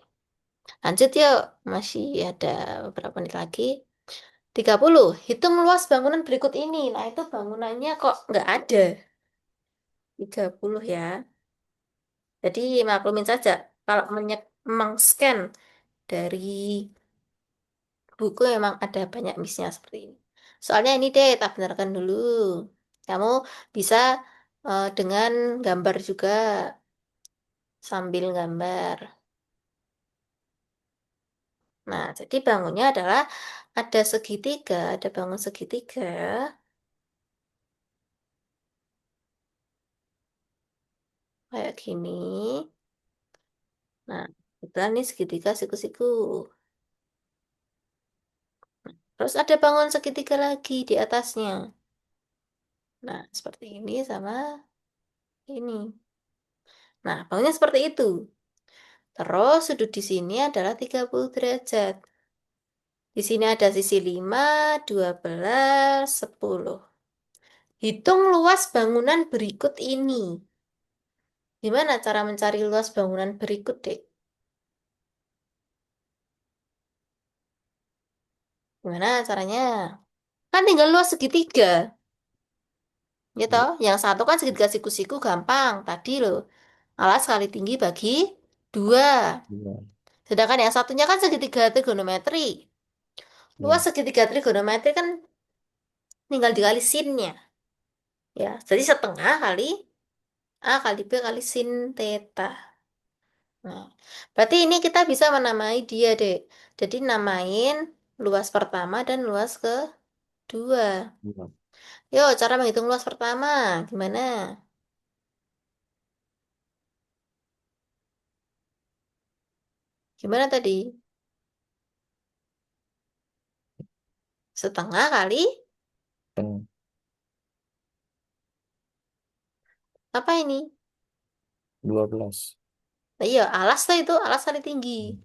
lanjut yuk. Masih ada beberapa menit lagi. 30. Hitung luas bangunan berikut ini. Nah, itu bangunannya kok nggak ada. 30 ya. Jadi maklumin saja. Kalau meng-scan dari buku memang ada banyak miss-nya seperti ini. Soalnya ini deh, tak benarkan dulu. Kamu bisa dengan gambar juga, sambil gambar. Nah, jadi bangunnya adalah ada segitiga, ada bangun segitiga, kayak gini. Nah, kebetulan ini segitiga siku-siku. Terus ada bangun segitiga lagi di atasnya. Nah, seperti ini sama ini. Nah, bangunnya seperti itu. Terus sudut di sini adalah 30 derajat. Di sini ada sisi 5, 12, 10. Hitung luas bangunan berikut ini. Gimana cara mencari luas bangunan berikut, Dek? Gimana caranya? Kan tinggal luas segitiga. Ya toh? Yang satu kan segitiga siku-siku gampang. Tadi loh. Alas kali tinggi bagi 2. Ya. Sedangkan yang satunya kan segitiga trigonometri. Luas Ya. segitiga trigonometri kan tinggal dikali sinnya. Ya, jadi setengah kali A kali B kali sin theta. Nah, berarti ini kita bisa menamai dia, Dek. Jadi namain luas pertama dan luas kedua. Ya. Yo, cara menghitung luas pertama. Gimana? Gimana tadi? Setengah kali Kan apa ini? 12. Nah, iya, alas tuh itu alas kali tinggi.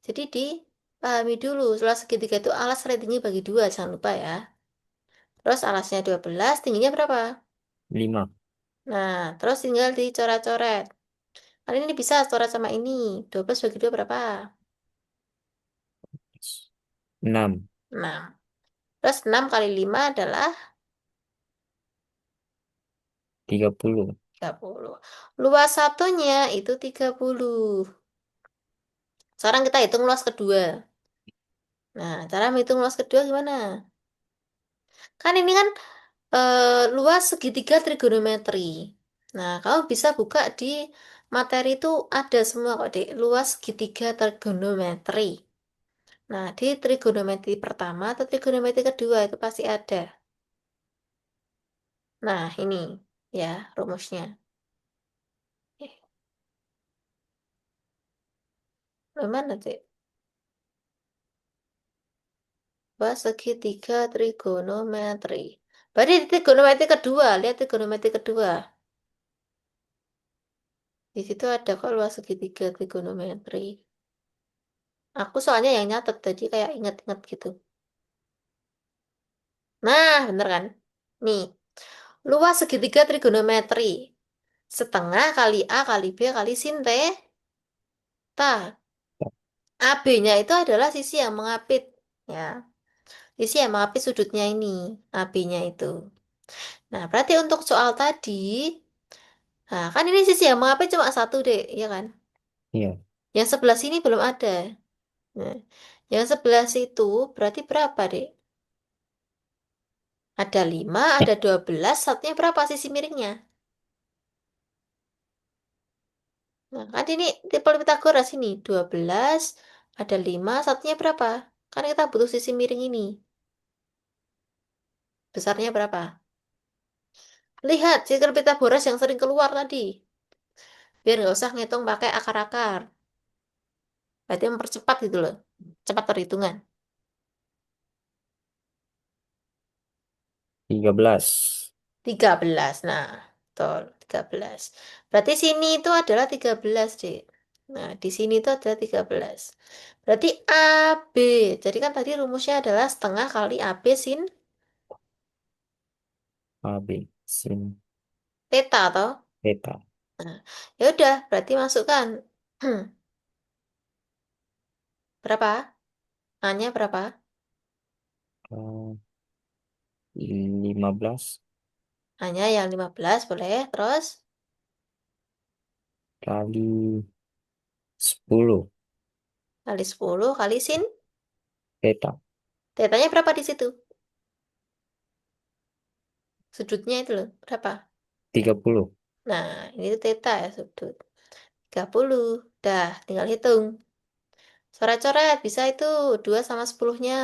Jadi dipahami dulu, luas segitiga itu alas kali tinggi bagi 2, jangan lupa ya. Terus alasnya 12, tingginya berapa? 5. Nah, terus tinggal dicoret-coret. Kali ini bisa coret sama ini. 12 bagi 2 berapa? 6. 6. Terus 6 kali 5 adalah 30. 30. Luas satunya itu 30. Sekarang kita hitung luas kedua. Nah, cara menghitung luas kedua gimana? Kan ini kan luas segitiga trigonometri. Nah, kamu bisa buka di materi itu ada semua kok, Dek. Luas segitiga trigonometri. Nah, di trigonometri pertama atau trigonometri kedua itu pasti ada. Nah, ini ya rumusnya. Eh, Mana, Dek? Luas segitiga trigonometri. Berarti di trigonometri kedua, lihat trigonometri kedua. Di situ ada kok luas segitiga trigonometri. Aku soalnya yang nyatet tadi kayak inget-inget gitu. Nah, bener kan? Nih, luas segitiga trigonometri. Setengah kali A kali B kali sin theta. AB-nya itu adalah sisi yang mengapit. Ya. Isi ya maaf sudutnya ini, AB-nya itu. Nah, berarti untuk soal tadi, nah kan ini sisi yang maaf cuma satu deh, ya kan? Iya, Yang sebelah sini belum ada. Nah, yang sebelah situ berarti berapa deh? Ada 5, ada 12, satunya berapa sisi miringnya? Nah, kan ini tipe Pitagoras ini, 12, ada 5, satunya berapa? Kan kita butuh sisi miring ini. Besarnya berapa? Lihat, sisi Pitagoras yang sering keluar tadi. Biar nggak usah ngitung pakai akar-akar. Berarti mempercepat gitu loh. Cepat perhitungan. 13. 13. Nah, betul. 13. Berarti sini itu adalah 13, Dek. Nah, di sini itu adalah 13. Berarti AB. Jadi kan tadi rumusnya adalah setengah kali AB sin AB, sin, theta toh. theta. Nah, ya udah, berarti masukkan. Berapa? A-nya berapa? Eh, 15 A-nya yang 15 boleh. Terus kali 10 kali 10 kali sin. theta. Tetanya berapa di situ? Sudutnya itu loh. Berapa? 30. Nah, ini tuh theta ya sudut. 30. Dah, tinggal hitung. Coret-coret, bisa itu 2 sama 10-nya.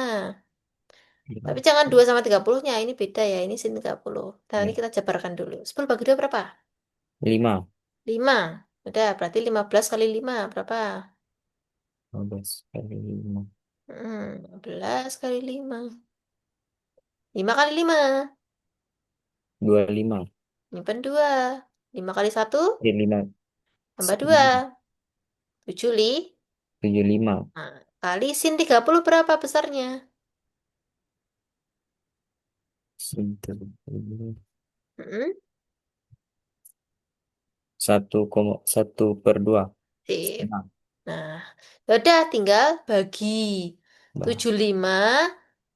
Tapi jangan 2 sama 30-nya, ini beda ya, ini sin 30. Nah, ini Ya, kita jabarkan dulu. 10 bagi 2 berapa? 5. 5. Udah, berarti 15 kali 5 berapa? 15 kali 5. 15 kali 5. 5 kali 5. 25. Nyimpen 2. 5 kali 1, 5. tambah 2. 7 li. 75. Nah, kali sin 30 berapa besarnya? Sin 1,1/2. Sip. Setengah. Nah, ya udah tinggal bagi Bah, 75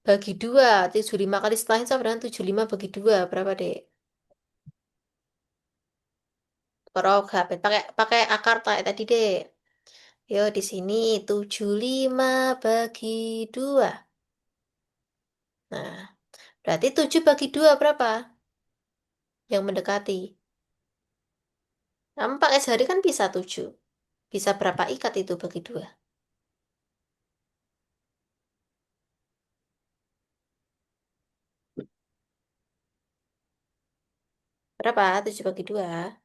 bagi 2. 75 kali setelahnya sama dengan 75 bagi 2. Berapa, Dek? Perogah. Pakai pakai akar kayak tadi, Dek. Yo, di sini 75 bagi 2. Nah, berarti 7 bagi 2 berapa? Yang mendekati. Nah, pakai jari kan bisa 7. Bisa berapa ikat itu bagi 2? Berapa? 7 bagi 2.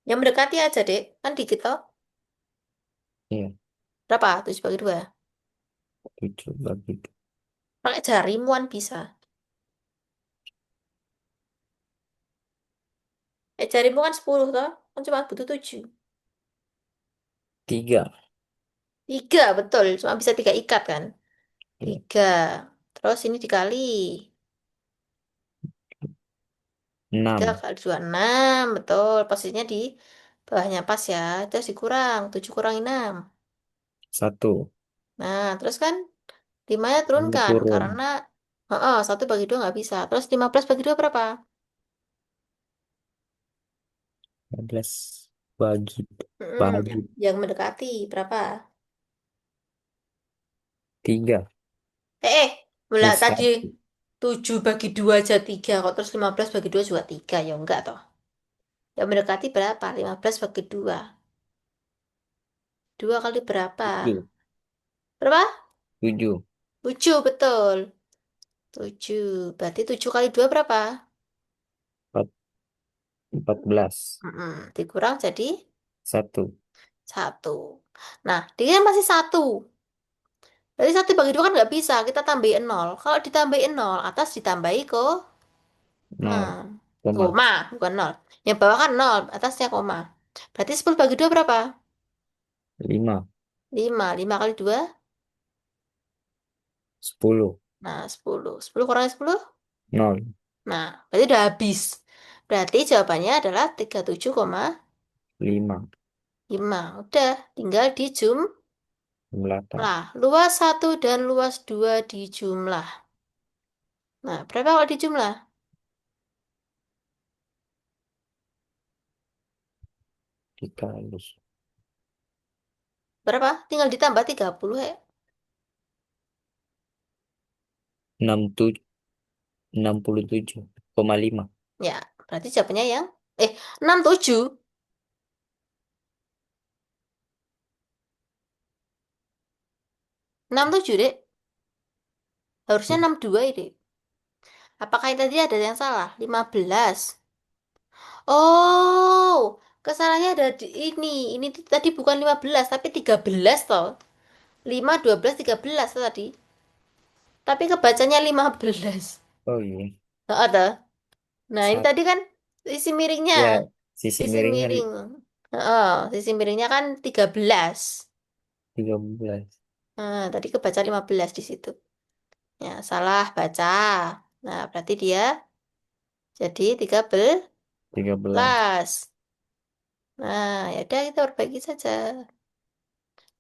Yang mendekati aja, Dek. Kan dikit toh. iya, Berapa? 7 bagi 2. 7 bagi Pakai jari muan bisa. Jarimu kan 10 toh. Kan cuma butuh 7. 3. 3, betul. Cuma bisa 3 ikat kan. Iya, 3. Terus ini dikali. 3 6. kali 2, 6. Betul. Posisinya di bawahnya pas ya. Terus dikurang. 7 kurangi 6. 1. Nah, terus kan 5-nya Ini turunkan. turun. Karena 1 bagi 2 nggak bisa. Terus 15 bagi 2 berapa? 15 bagi Mm-mm. bagi Yang mendekati berapa? 3. Mulai tadi 1. 7 bagi 2 aja 3. Kok terus 15 bagi 2 juga 3. Ya enggak toh. Yang mendekati berapa? 15 bagi 2. 2 kali berapa? 7. Berapa? 7. 7, betul. 7. Berarti 7 kali 2 berapa? 14. Dikurang jadi 1. 1. Nah, dia masih 1. Berarti 1 bagi 2 kan nggak bisa. Kita tambahin 0. Kalau ditambahin 0, atas ditambahi kok. 0. Koma. Koma, bukan 0. Yang bawah kan 0, atasnya koma. Berarti 10 bagi 2 berapa? 5. 5. 5 kali 2. 10. Nah, 10. 10 kurangi 10. 0. Nah, berarti udah habis. Berarti jawabannya adalah 37,5. 5. 5. Udah, tinggal dijumlah. Jumlahkan. Luas satu dan luas 2 dijumlah. Nah, berapa kalau dijumlah? Dikali Berapa? Tinggal ditambah 30 ya. 67,5. Ya, berarti jawabannya yang 67. 67, Dek. Harusnya 62 ya, Dek. Apakah ini tadi ada yang salah? 15. Oh, kesalahannya ada di ini. Ini tadi bukan 15 tapi 13 toh. 5, 12, 13 tuh tadi. Tapi kebacanya 15. Oh iya. Nggak ada. Nah, ini Sat tadi kan sisi miringnya. ya, sisi Sisi miringnya miring. Oh, sisi miringnya kan 13. 13. Nah, tadi kebaca 15 di situ. Ya, salah baca. Nah, berarti dia jadi 13. 13. Nah, ya udah kita perbaiki saja.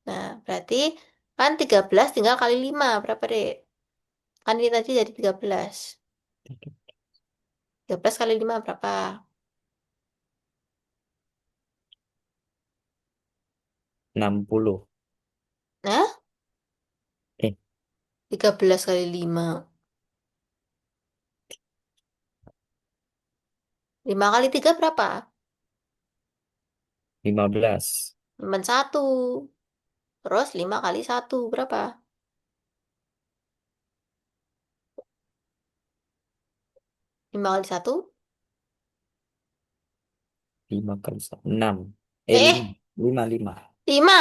Nah, berarti kan 13 tinggal kali 5. Berapa, Dek? Kan ini tadi jadi 13. 13 kali 5 berapa? 60. Nah, Eh, 13 kali 5. 5 kali 3 berapa? 15. 1. Terus 5 kali 1 berapa? 5 kali 1? 5 kali 1. 6. Eh, 5. 5, 5. 5.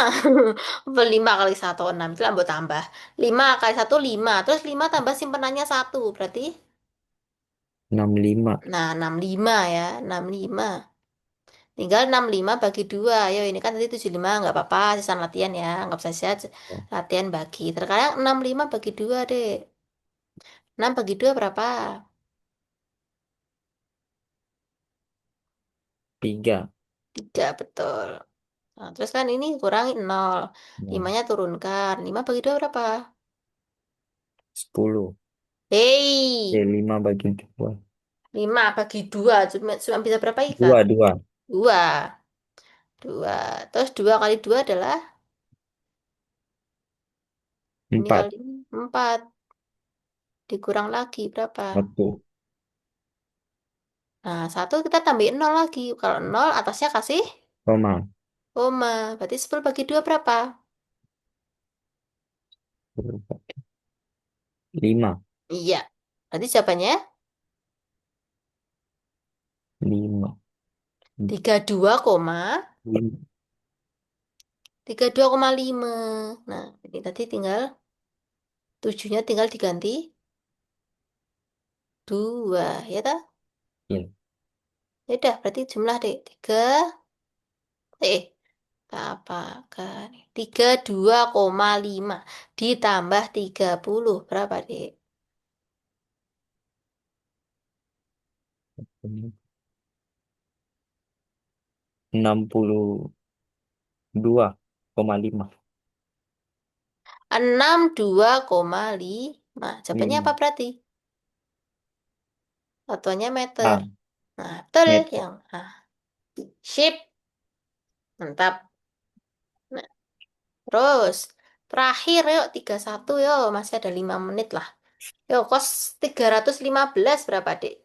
5 kali 1, 6. Itu lah buat tambah. 5 kali 1, 5. Terus 5 tambah simpenannya 1. Berarti? 65. Nah, 65 ya. 65. Tinggal 65 bagi 2. Ayo, ini kan tadi 75. Nggak apa-apa. Sisa latihan ya. Nggak usah sisa latihan bagi. Terkadang 65 bagi 2, deh. 6 bagi 2 berapa? 3. 3, betul. Nah, terus kan ini kurangi 0. Ya. 5-nya turunkan. 5 bagi 2 berapa? 10. Hei, 5 bagi 2. 5 bagi 2. Cuma bisa berapa ikat? 2, 2. 2. 2. Terus 2 kali 2 adalah? Ini 4. kali 4. Dikurang lagi berapa? 1. Nah, 1 kita tambahin 0 lagi. Kalau 0 atasnya kasih Koma. koma. Berarti 10 bagi 2 berapa? 5. Iya. Berarti jawabannya 5. 32 koma 5. 32,5. Nah, ini tadi tinggal 7-nya tinggal diganti 2. Ya tak? Ya. Ya udah, berarti jumlah deh. 3. Eh, apa kan? 32,5 ditambah 30 berapa, Dek? 62,5. 62,5. Jawabannya apa 5. berarti? Satuannya meter. A. Nah, betul Meter. yang ship. Mantap. Nah, terus terakhir yuk 31 yuk. Masih ada 5 menit lah. Yuk, kos 315 berapa, Dek?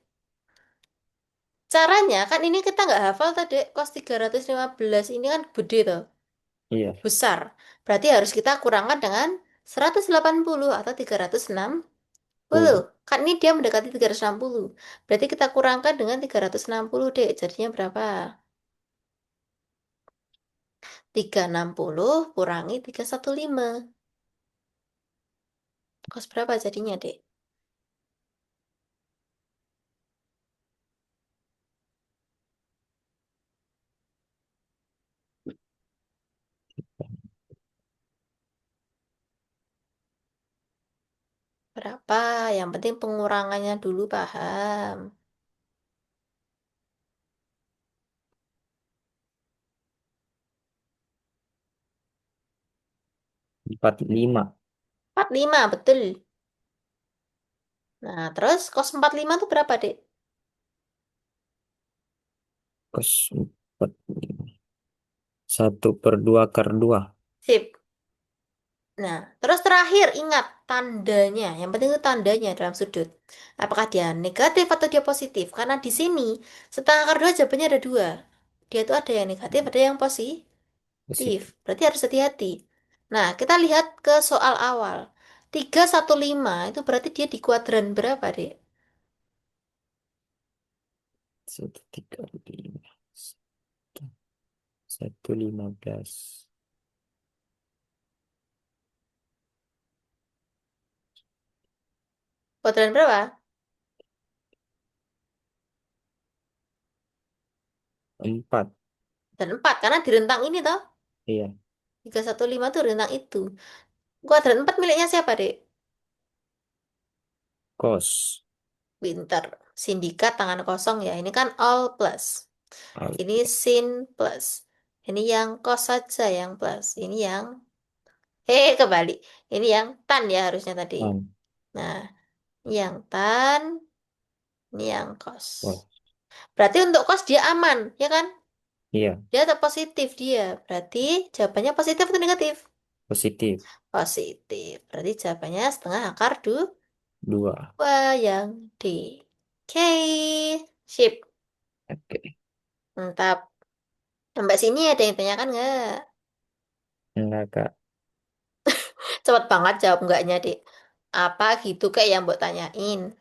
Caranya kan ini kita nggak hafal tadi. Kos 315 ini kan gede tuh. Iya. Besar. Berarti harus kita kurangkan dengan 180 atau 360. 10. Kan ini dia mendekati 360. Berarti kita kurangkan dengan 360, Dek. Jadinya berapa? 360 kurangi 315. Kos berapa jadinya, Dek? Berapa? Yang penting pengurangannya dulu paham. 45. 45, betul. Nah, terus cos 45 itu berapa, Dek? Kos 45. 1/2 akar 2. Sip. Nah, terus terakhir ingat tandanya. Yang penting itu tandanya dalam sudut. Apakah dia negatif atau dia positif? Karena di sini setengah akar dua jawabannya ada dua. Dia itu ada yang negatif, ada yang positif. Positif. Berarti harus hati-hati. Nah, kita lihat ke soal awal. 315 itu berarti dia di kuadran berapa, Dek? 1/3 5. 1/15. Kuadran berapa? 4. Dan 4 karena di rentang ini toh. Iya. 315 tuh rentang itu. Kuadran 4 miliknya siapa, Dek? Kos. Pinter. Sindikat tangan kosong ya. Ini kan all plus. Ini sin plus. Ini yang cos saja yang plus. Ini yang kebalik. Ini yang tan ya harusnya tadi. Alpaan. Nah, ini yang tan, ini yang cos. Wah. Berarti untuk cos dia aman, ya kan? Iya. Dia tetap positif dia. Berarti jawabannya positif atau negatif? Positif. Positif. Berarti jawabannya setengah akar 2. yang D. Oke, sip. Oke. Mantap. Sampai sini ada yang tanyakan nggak? Enggak, Kak. Cepet banget jawab enggaknya, Dek. Apa gitu kayak yang buat tanyain?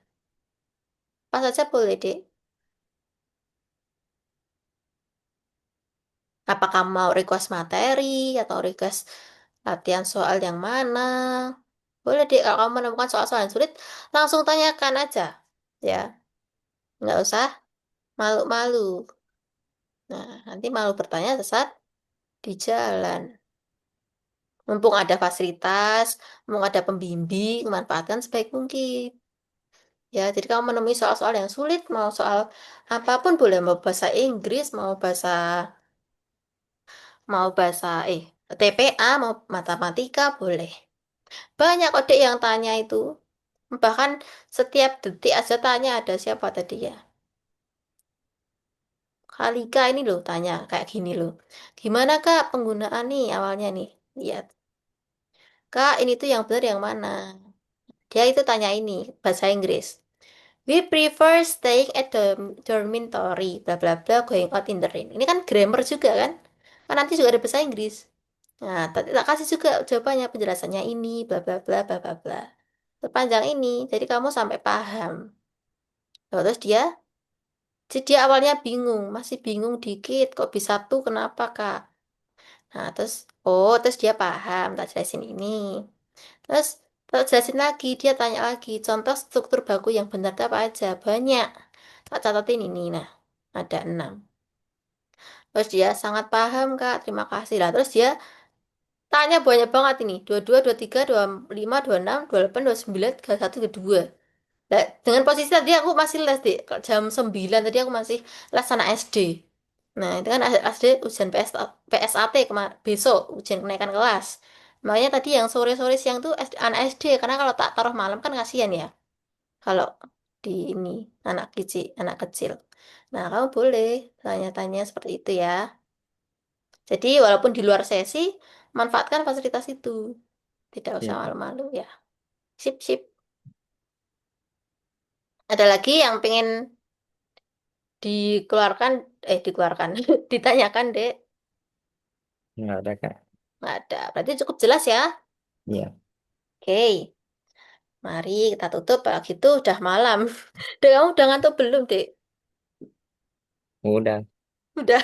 Pas aja boleh, Dek. Apa kamu mau request materi atau request latihan soal yang mana? Boleh, Dek. Kalau kamu menemukan soal-soal yang sulit, langsung tanyakan aja. Ya, nggak usah malu-malu. Nah, nanti malu bertanya saat di jalan. Mumpung ada fasilitas, mumpung ada pembimbing, manfaatkan sebaik mungkin. Ya, jadi kamu menemui soal-soal yang sulit, mau soal apapun boleh, mau bahasa Inggris, mau bahasa TPA, mau matematika boleh. Banyak kode yang tanya itu. Bahkan setiap detik aja tanya ada siapa tadi ya. Kalika ini loh tanya kayak gini loh. Gimana Kak penggunaan nih awalnya nih? Lihat. Kak, ini tuh yang benar yang mana? Dia itu tanya ini bahasa Inggris. We prefer staying at the dormitory, bla bla bla, going out in the rain. Ini kan grammar juga kan? Kan nanti juga ada bahasa Inggris. Nah, tadi tak kasih juga jawabannya, penjelasannya ini, bla bla bla bla bla bla. Sepanjang ini, jadi kamu sampai paham. Nah, terus dia awalnya bingung, masih bingung dikit, kok bisa tuh, kenapa Kak? Nah, terus dia paham, tak jelasin ini. Terus, tak jelasin lagi, dia tanya lagi, contoh struktur baku yang benar itu apa aja? Banyak. Tak catatin ini, nah, ada 6. Terus dia sangat paham, Kak, terima kasih lah. Terus dia tanya banyak banget ini, 22, 23, 25, 26, 28, 29, 31, 32. Nah, dengan posisi tadi aku masih les, Dik. Jam 9 tadi aku masih les anak SD. Nah, itu kan SD ujian PSAT besok, ujian kenaikan kelas. Makanya tadi yang sore-sore siang tuh anak SD, karena kalau tak taruh malam kan kasihan ya. Kalau di ini anak kecil. Nah, kamu boleh tanya-tanya seperti itu ya. Jadi walaupun di luar sesi, manfaatkan fasilitas itu. Tidak usah Iya, Kak. malu-malu ya. Sip, sip. Ada lagi yang pengen dikeluarkan, dikeluarkan, ditanyakan, Dek. Enggak ada, Kak. Nggak ada. Berarti cukup jelas ya. Iya. Oke, mari kita tutup. Kalau gitu udah malam. Dek, kamu udah ngantuk belum, Dek? Udah. Udah.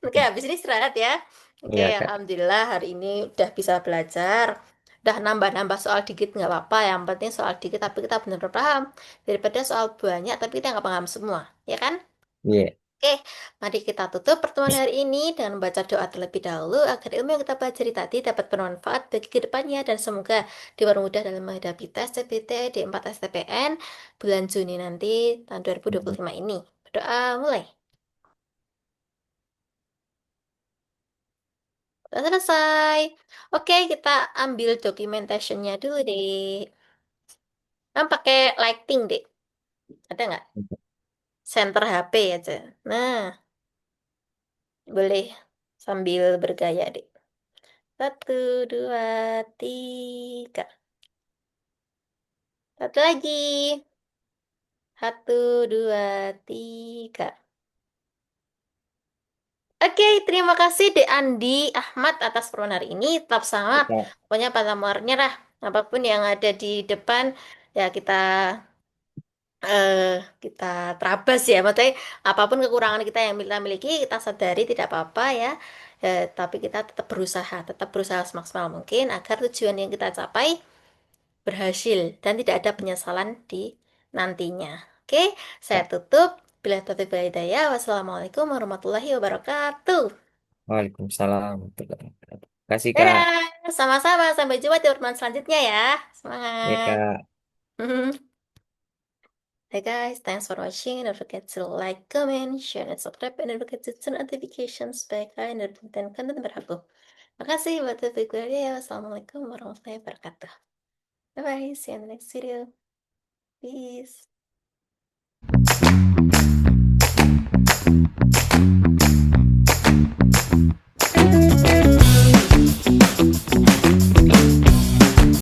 Oke, habis ini istirahat ya. Oke, Iya, Kak. Alhamdulillah hari ini udah bisa belajar. Udah nambah-nambah soal dikit nggak apa-apa. Yang penting soal dikit tapi kita benar-benar paham. Daripada soal banyak tapi kita nggak paham semua. Ya kan? Iya. Oke, mari kita tutup pertemuan hari ini dengan membaca doa terlebih dahulu agar ilmu yang kita pelajari tadi dapat bermanfaat bagi kedepannya dan semoga dipermudah dalam menghadapi tes CPT di 4 STPN bulan Juni nanti tahun 2025 ini. Berdoa mulai. Udah selesai. Oke, kita ambil documentationnya dulu deh. Kan pakai lighting deh. Ada nggak? Center HP aja. Nah, boleh sambil bergaya deh. Satu, dua, tiga. Satu lagi. Satu, dua, tiga. Oke, terima kasih Dek Andi Ahmad atas pertemuan hari ini. Tetap semangat. Kita, Pokoknya pantang mau nyerah. Apapun yang ada di depan, ya eh, kita terabas ya. Maksudnya apapun kekurangan kita yang kita miliki, kita sadari tidak apa-apa ya. Tapi kita tetap berusaha semaksimal mungkin agar tujuan yang kita capai berhasil dan tidak ada penyesalan di nantinya. Oke, saya tutup. Bila taufiq wal hidayah. Wassalamualaikum warahmatullahi wabarakatuh. Waalaikumsalam warahmatullahi wabarakatuh. Kasih Kak. Dadah, sama-sama. Sampai jumpa di pertemuan selanjutnya ya. Ya Semangat. Kak. Hey guys, thanks for watching. Don't forget to like, comment, share, and subscribe. And don't forget to turn notifications supaya kalian dapat konten terbaru. Makasih buat video. Wassalamualaikum warahmatullahi wabarakatuh. Bye bye. See you in the next video. Peace.